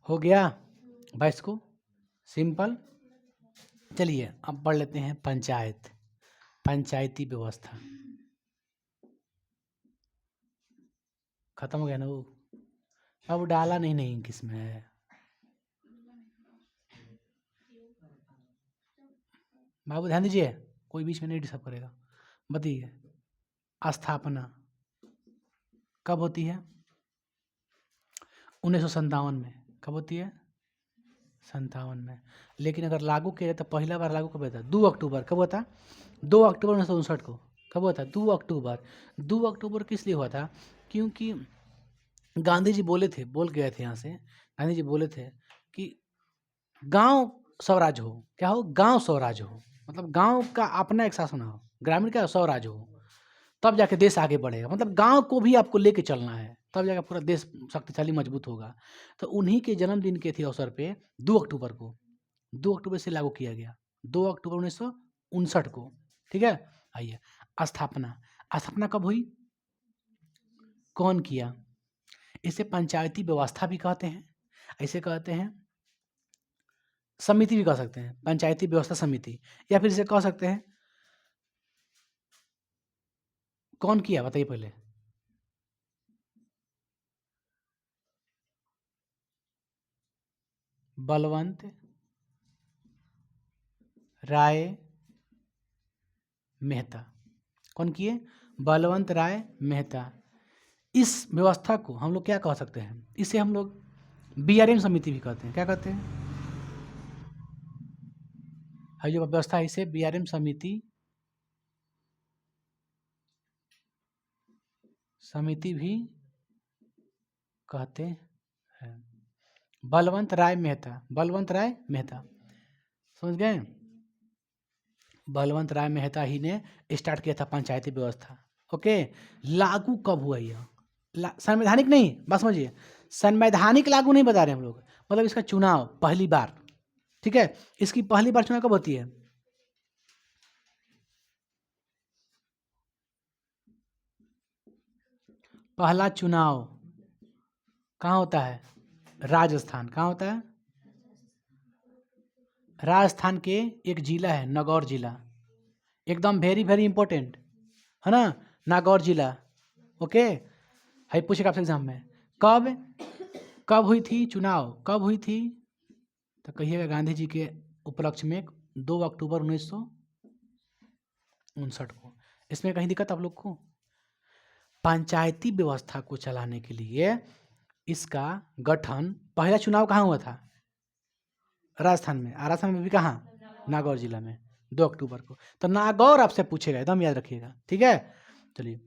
हो गया 22 को सिंपल। चलिए अब पढ़ लेते हैं पंचायत, पंचायती व्यवस्था। खत्म हो गया ना वो? अब डाला नहीं किसमें है। बाबू ध्यान दीजिए, कोई बीच में नहीं डिस्टर्ब करेगा। बताइए, स्थापना कब होती है? 1957 में। कब होती है? 57 में। लेकिन अगर लागू किया जाए तो पहला बार लागू कब होता है? 2 अक्टूबर। कब हुआ था? 2 अक्टूबर 1959 को। कब हुआ था? 2 अक्टूबर। 2 अक्टूबर किस लिए हुआ था? क्योंकि गांधी जी बोले थे, बोल गए थे यहाँ से, गांधी जी बोले थे कि गांव स्वराज हो। क्या हो? गांव स्वराज हो, मतलब गांव का अपना एक शासन हो, ग्रामीण का स्वराज हो, तब जाके देश आगे बढ़ेगा। मतलब गांव को भी आपको लेके चलना है, तब जाके पूरा देश शक्तिशाली मजबूत होगा। तो उन्हीं के जन्मदिन के थे अवसर पे 2 अक्टूबर को, 2 अक्टूबर से लागू किया गया, 2 अक्टूबर 1959 को। ठीक है। आइए, स्थापना। स्थापना कब हुई? कौन किया? इसे पंचायती व्यवस्था भी कहते हैं, ऐसे कहते हैं, समिति भी कह सकते हैं, पंचायती व्यवस्था समिति, या फिर इसे कह सकते हैं। कौन किया बताइए पहले? बलवंत राय मेहता। कौन किए? बलवंत राय मेहता। इस व्यवस्था को हम लोग क्या कह सकते हैं? इसे हम लोग बीआरएम समिति भी कहते हैं। क्या कहते हैं? है जो व्यवस्था है, इसे बीआरएम समिति, समिति भी कहते हैं। बलवंत राय मेहता, बलवंत राय मेहता, समझ गए? बलवंत राय मेहता ही ने स्टार्ट किया था पंचायती व्यवस्था। ओके, लागू कब हुआ यह? संवैधानिक नहीं, बस समझिए, संवैधानिक लागू नहीं बता रहे हम लोग, मतलब इसका चुनाव पहली बार, ठीक है, इसकी पहली बार चुनाव कब होती है? पहला चुनाव कहाँ होता है? राजस्थान। कहाँ होता है? राजस्थान के एक जिला है नागौर जिला, एकदम वेरी वेरी इंपॉर्टेंट है ना, नागौर जिला। ओके, है पूछेगा आपसे एग्जाम में, कब कब हुई थी चुनाव, कब हुई थी? तो कहिएगा गांधी जी के उपलक्ष्य में 2 अक्टूबर 1959 को। इसमें कहीं दिक्कत आप लोग को? पंचायती व्यवस्था को चलाने के लिए इसका गठन, पहला चुनाव कहाँ हुआ था? राजस्थान में। राजस्थान में भी कहाँ? नागौर जिला में, 2 अक्टूबर को। तो नागौर आपसे पूछेगा, एकदम याद रखिएगा, ठीक है। चलिए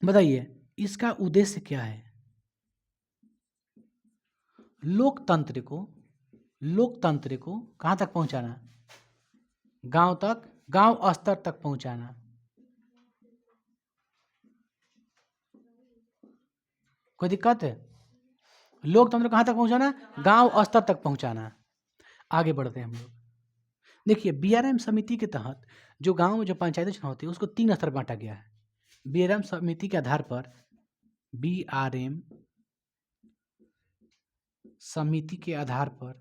बताइए इसका उद्देश्य क्या है? लोकतंत्र को कहाँ तक पहुँचाना? गांव तक, गांव स्तर तक पहुँचाना। कोई दिक्कत है? लोकतंत्र कहाँ तक पहुँचाना? गांव स्तर तक पहुँचाना। आगे बढ़ते हैं हम लोग। देखिए बीआरएम समिति के तहत जो गांव में जो पंचायती चुनाव होती है उसको 3 स्तर बांटा गया है। बीआरएम समिति के आधार पर, बीआरएम समिति के आधार पर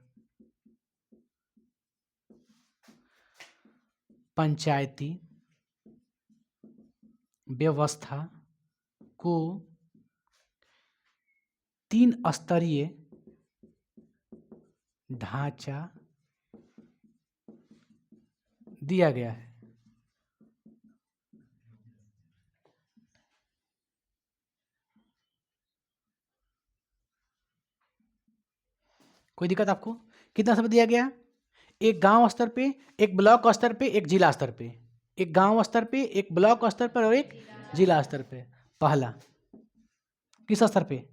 पंचायती व्यवस्था को 3 स्तरीय ढांचा दिया गया है। कोई दिक्कत आपको? कितना समय दिया गया? एक गांव स्तर पे, एक ब्लॉक स्तर पे, एक जिला स्तर पे। एक गांव स्तर पे, एक ब्लॉक स्तर पर और एक जिला स्तर पे। पहला किस स्तर पे?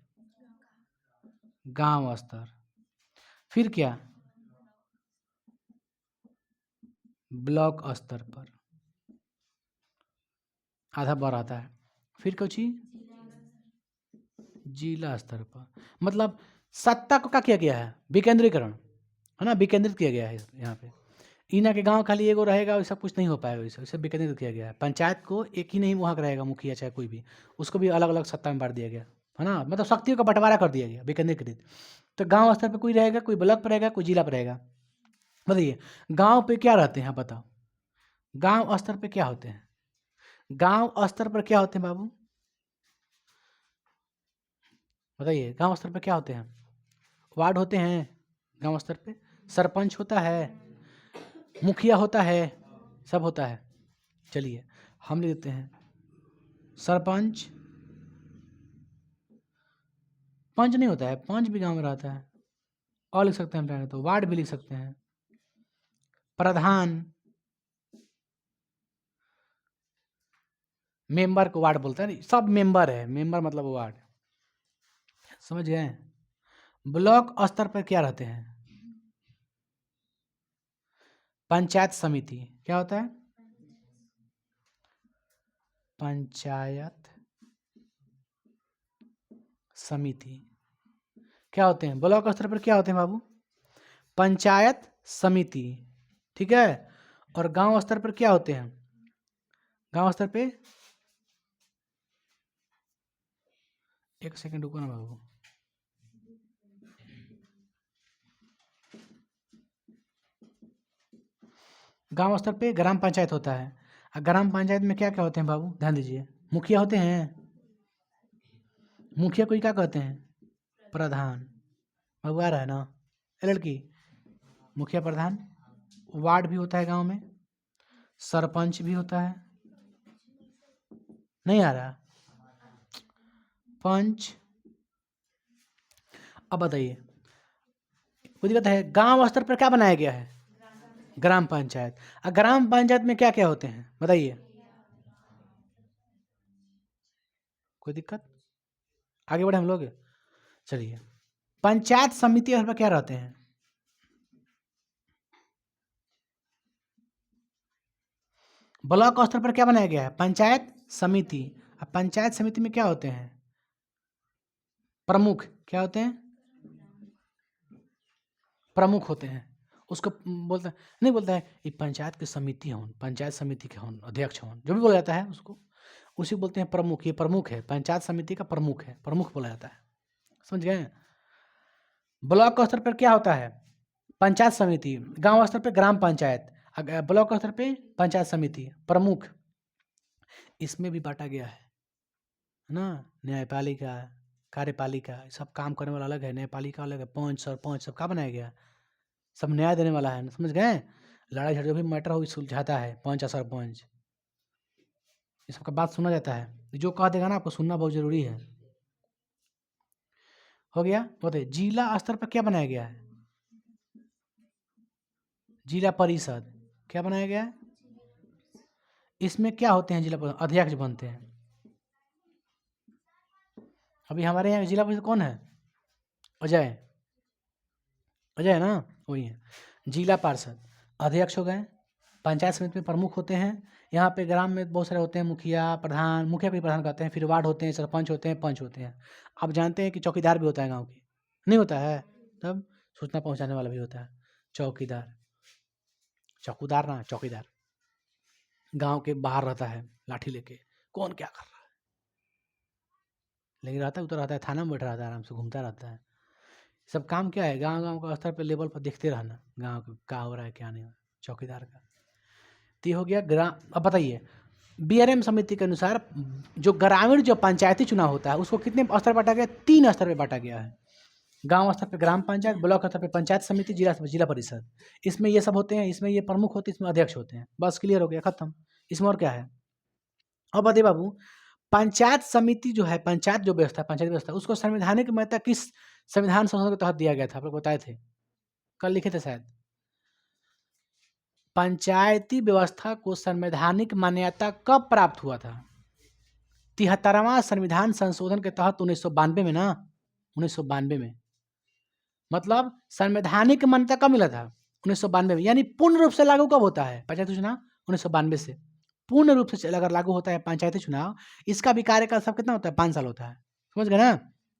गांव स्तर। फिर क्या? ब्लॉक स्तर पर आधा बार आता है। फिर कुछ ही जिला स्तर पर, मतलब सत्ता को क्या किया गया है? विकेंद्रीकरण, है ना, विकेंद्रित किया गया है यहाँ पे। इना के गांव खाली एगो रहेगा, वैसा कुछ नहीं हो पाएगा, वैसे विकेंद्रित किया गया है। पंचायत को एक ही नहीं वहाँ का रहेगा, मुखिया चाहे कोई भी, उसको भी अलग अलग सत्ता में बांट दिया गया, है ना, मतलब शक्तियों का बंटवारा कर दिया गया, विकेंद्रीकृत। तो गांव स्तर पे कोई रहेगा, कोई ब्लॉक पर रहेगा, कोई जिला पर रहेगा। बताइए गांव पे क्या रहते हैं, बताओ गांव स्तर पे क्या होते हैं? गांव स्तर पर क्या होते हैं बाबू? बताइए गांव स्तर पर क्या होते हैं? वार्ड होते हैं गांव स्तर पे, सरपंच होता है, मुखिया होता है, सब होता है। चलिए हम लिख देते हैं सरपंच, पंच नहीं होता है, पंच भी गांव में रहता है, और लिख सकते हैं हम चाहें तो वार्ड भी लिख सकते हैं, प्रधान, मेंबर को वार्ड बोलते हैं, सब मेंबर है, मेंबर मतलब वार्ड, समझ गए? ब्लॉक स्तर पर क्या रहते हैं? पंचायत समिति। क्या होता है? पंचायत समिति। क्या होते हैं ब्लॉक स्तर पर? क्या होते हैं बाबू? पंचायत समिति, ठीक है। और गांव स्तर पर क्या होते हैं? गांव स्तर पे, एक सेकंड रुको ना बाबू, गांव स्तर पे ग्राम पंचायत होता है। और ग्राम पंचायत में क्या क्या होते हैं बाबू, ध्यान दीजिए। मुखिया होते हैं, मुखिया को क्या कहते हैं? प्रधान। बाबू आ रहा है ना, लड़की, मुखिया प्रधान। वार्ड भी होता है गांव में, सरपंच भी होता है, नहीं आ रहा, पंच। अब बताइए कोई दिक्कत है? गांव स्तर पर क्या बनाया गया है? ग्राम पंचायत। और ग्राम पंचायत में क्या क्या होते हैं बताइए? कोई दिक्कत? आगे बढ़े हम लोग, चलिए पंचायत समिति स्तर पर क्या रहते हैं? ब्लॉक स्तर पर क्या बनाया गया है? पंचायत समिति। अब पंचायत समिति में क्या होते हैं? प्रमुख। क्या होते हैं? प्रमुख होते हैं। उसको बोलता है, नहीं बोलता है ये पंचायत की समिति हों, पंचायत समिति के हों, अध्यक्ष हों, जो भी बोला जाता है उसको, उसी बोलते हैं प्रमुख। ये प्रमुख है, पंचायत समिति का प्रमुख है, प्रमुख बोला जाता है। समझ गए? ब्लॉक स्तर पर क्या होता है? पंचायत समिति। गांव स्तर पर ग्राम पंचायत, ब्लॉक स्तर पे पंचायत समिति, प्रमुख। इसमें भी बांटा गया है ना, न्यायपालिका, कार्यपालिका, सब काम करने वाला अलग है, न्यायपालिका अलग है, पंच सरपंच सब का बनाया गया, सब न्याय देने वाला है। समझ गए? लड़ाई झगड़ा जो भी मैटर हो सुलझाता है पंच या सरपंच। ये सबका बात सुना जाता है, जो कह देगा ना आपको सुनना बहुत जरूरी है। हो गया? बताइए जिला स्तर पर क्या बनाया गया है? जिला परिषद। क्या बनाया गया है? इसमें क्या होते हैं? जिला परिषद अध्यक्ष बनते हैं। अभी हमारे यहाँ जिला परिषद कौन है? अजय। अजय है ना, वही है। जिला पार्षद अध्यक्ष हो गए। पंचायत समिति में प्रमुख होते हैं। यहाँ पे ग्राम में बहुत सारे होते हैं, मुखिया प्रधान, मुखिया भी प्रधान कहते हैं, फिर वार्ड होते हैं, सरपंच होते हैं, पंच होते हैं। आप जानते हैं कि चौकीदार भी होता है गांव की? नहीं होता है? तब सूचना पहुंचाने वाला भी होता है चौकीदार। चौकीदार ना, चौकीदार गांव के बाहर रहता है लाठी लेके, कौन क्या कर रहा है, लेकिन रहता है उतर रहता है, थाना में बैठा रहता है, आराम से घूमता रहता है। सब काम क्या है? गांव गांव का स्तर पर लेवल पर देखते रहना गांव का क्या हो रहा है क्या नहीं हो रहा, चौकीदार का। तो ये हो गया ग्राम। अब बताइए बीआरएम समिति के अनुसार जो ग्रामीण जो पंचायती चुनाव होता है उसको कितने स्तर बांटा गया? 3 स्तर पे बांटा गया है। गांव स्तर पे ग्राम पंचायत, ब्लॉक स्तर पे पंचायत समिति, जिला स्तर पे जिला परिषद। इसमें ये सब होते हैं, इसमें ये प्रमुख होते हैं, इसमें अध्यक्ष होते हैं। बस क्लियर हो गया, खत्म। इसमें और क्या है? अब बताइए बाबू, पंचायत समिति जो है, पंचायत जो व्यवस्था, पंचायत व्यवस्था, उसको संवैधानिक मान्यता किस संविधान संशोधन के तहत दिया गया था? आप लोग बताए थे, कल लिखे थे शायद। पंचायती व्यवस्था को संवैधानिक मान्यता कब प्राप्त हुआ था? 73वां संविधान संशोधन के तहत 1992 में ना, 1992 में। मतलब संवैधानिक मान्यता कब मिला था? 1992 में। यानी पूर्ण रूप से लागू कब होता है पंचायती चुनाव? 1992 से पूर्ण रूप से अगर लागू होता है पंचायती चुनाव। इसका भी कार्यकाल सब कितना होता है? 5 साल होता है। समझ गए ना?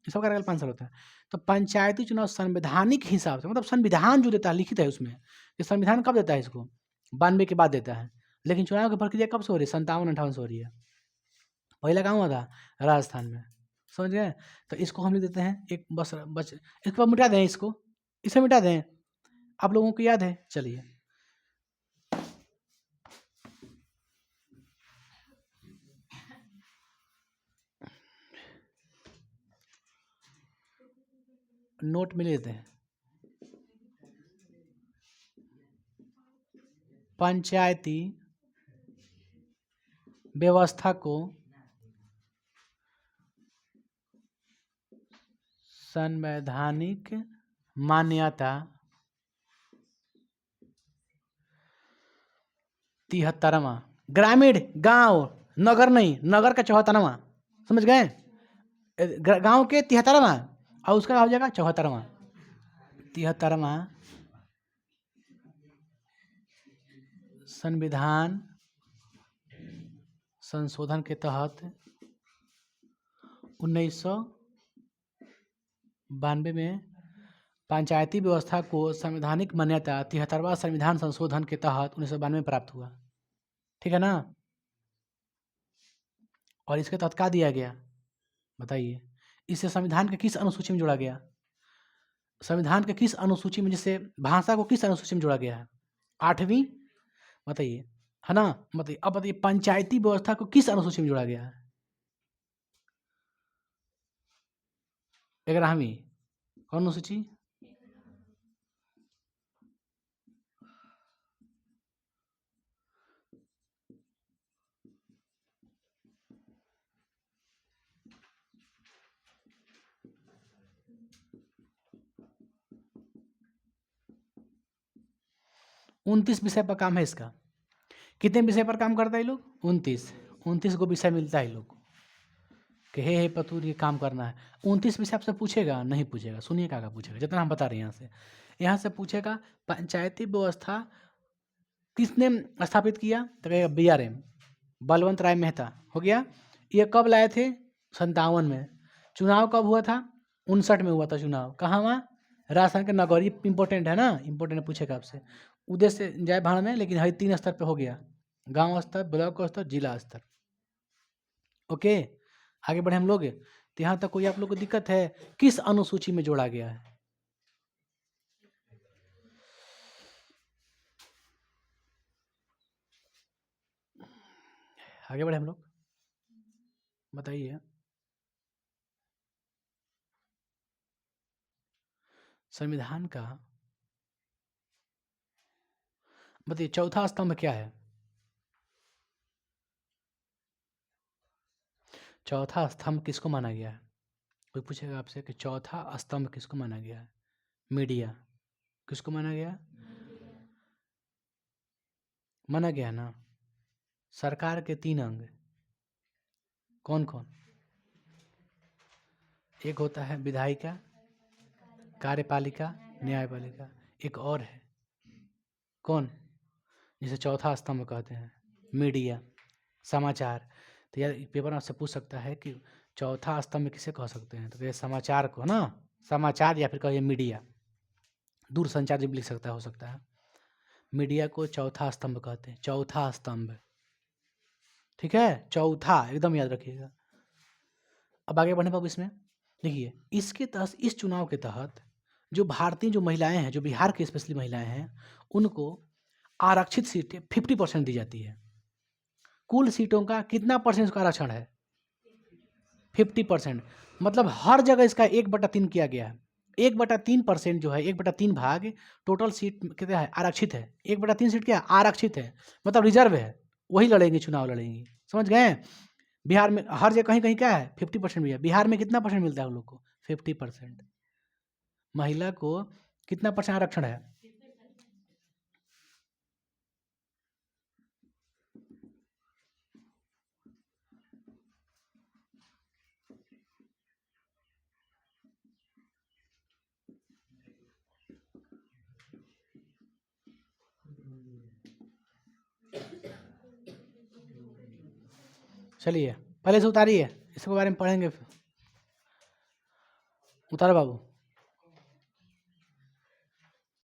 इसका कार्यकाल 5 साल होता है। तो पंचायती चुनाव संवैधानिक हिसाब से, मतलब संविधान जो देता है, लिखित है उसमें, कि संविधान कब देता है इसको? 92 के बाद देता है। लेकिन चुनाव की प्रक्रिया कब से हो रही है? 57-58 से हो रही है। पहला कहाँ हुआ था? राजस्थान में। समझ गए? तो इसको हम लिख देते हैं एक, बस इसको मिटा दें, इसको इसे मिटा दें। आप लोगों को याद है? चलिए नोट में लेते हैं। पंचायती व्यवस्था को संवैधानिक मान्यता 73वां। ग्रामीण गांव, नगर नहीं, नगर का 74वां। समझ गए? गांव के 73वां और उसका हो जाएगा 74वां। 73वां संविधान संशोधन के तहत 1992 में पंचायती व्यवस्था को संवैधानिक मान्यता 73वां संविधान संशोधन के तहत 1992 में प्राप्त हुआ। ठीक है ना? और इसके तहत क्या दिया गया बताइए? इसे संविधान के किस अनुसूची में जोड़ा गया? संविधान के किस अनुसूची में? जैसे भाषा को किस अनुसूची में जोड़ा गया है? 8वीं। बताइए, है ना? बताइए, अब बताइए पंचायती व्यवस्था को किस अनुसूची में जोड़ा गया है? 11वीं। कौन अनुसूची? उनतीस विषय पर काम है इसका। कितने विषय पर काम करता है ये लोग? 29 गो विषय मिलता है लोग। कि हे पतूर ये काम करना है। 29 में से आपसे पूछेगा? नहीं पूछेगा। सुनिए क्या पूछेगा, जितना हम बता रहे हैं यहाँ से पूछेगा पंचायती व्यवस्था किसने स्थापित किया? तो कहेगा BRM, बलवंत राय मेहता। हो गया। ये कब लाए थे? 57 में। चुनाव कब हुआ था? 59 में हुआ था चुनाव। कहाँ हुआ? राजस्थान के नगौर। ये इंपॉर्टेंट है ना, इंपॉर्टेंट पूछेगा आपसे। उद्देश्य जय भाड़ में, लेकिन हर 3 स्तर पे हो गया, गांव स्तर, ब्लॉक स्तर, जिला स्तर। ओके, आगे बढ़े हम लोग। तो यहाँ तक कोई आप लोग को दिक्कत है? किस अनुसूची में जोड़ा गया है? आगे बढ़े हम लोग, बताइए। संविधान का बताइए चौथा स्तंभ क्या है? चौथा स्तंभ किसको माना गया है? कोई पूछेगा आपसे कि चौथा स्तंभ किसको माना गया है? मीडिया। किसको माना गया? माना गया ना। सरकार के 3 अंग कौन कौन? एक होता है विधायिका, कार्यपालिका, न्यायपालिका। एक और है, कौन? जिसे चौथा स्तंभ कहते हैं, मीडिया, समाचार। तो यार पेपर में आपसे पूछ सकता है कि चौथा स्तंभ किसे कह सकते हैं? तो ये समाचार को ना, समाचार या फिर कहिए मीडिया। दूरसंचार जब लिख सकता हो सकता है। मीडिया को चौथा स्तंभ कहते हैं, चौथा स्तंभ। ठीक है, चौथा एकदम याद रखिएगा। अब आगे बढ़ने पर इसमें देखिए, इसके तहत, इस चुनाव के तहत जो भारतीय जो महिलाएं हैं, जो बिहार की स्पेशली महिलाएं हैं, उनको आरक्षित सीटें 50% दी जाती है। कुल सीटों का कितना परसेंट का आरक्षण है? 50%। मतलब हर जगह इसका 1/3 किया गया है। 1/3% जो है, 1/3 भाग टोटल सीट कितना है? आरक्षित है। 1/3 सीट क्या है? आरक्षित है, मतलब रिजर्व है। वही लड़ेंगे, चुनाव लड़ेंगे। समझ गए? बिहार में हर जगह कहीं कहीं क्या है? 50% भी है। बिहार में कितना परसेंट मिलता है उन लोग को? 50%। महिला को कितना परसेंट आरक्षण है? चलिए पहले से उतारिए, इसके बारे में पढ़ेंगे। उतारो बाबू।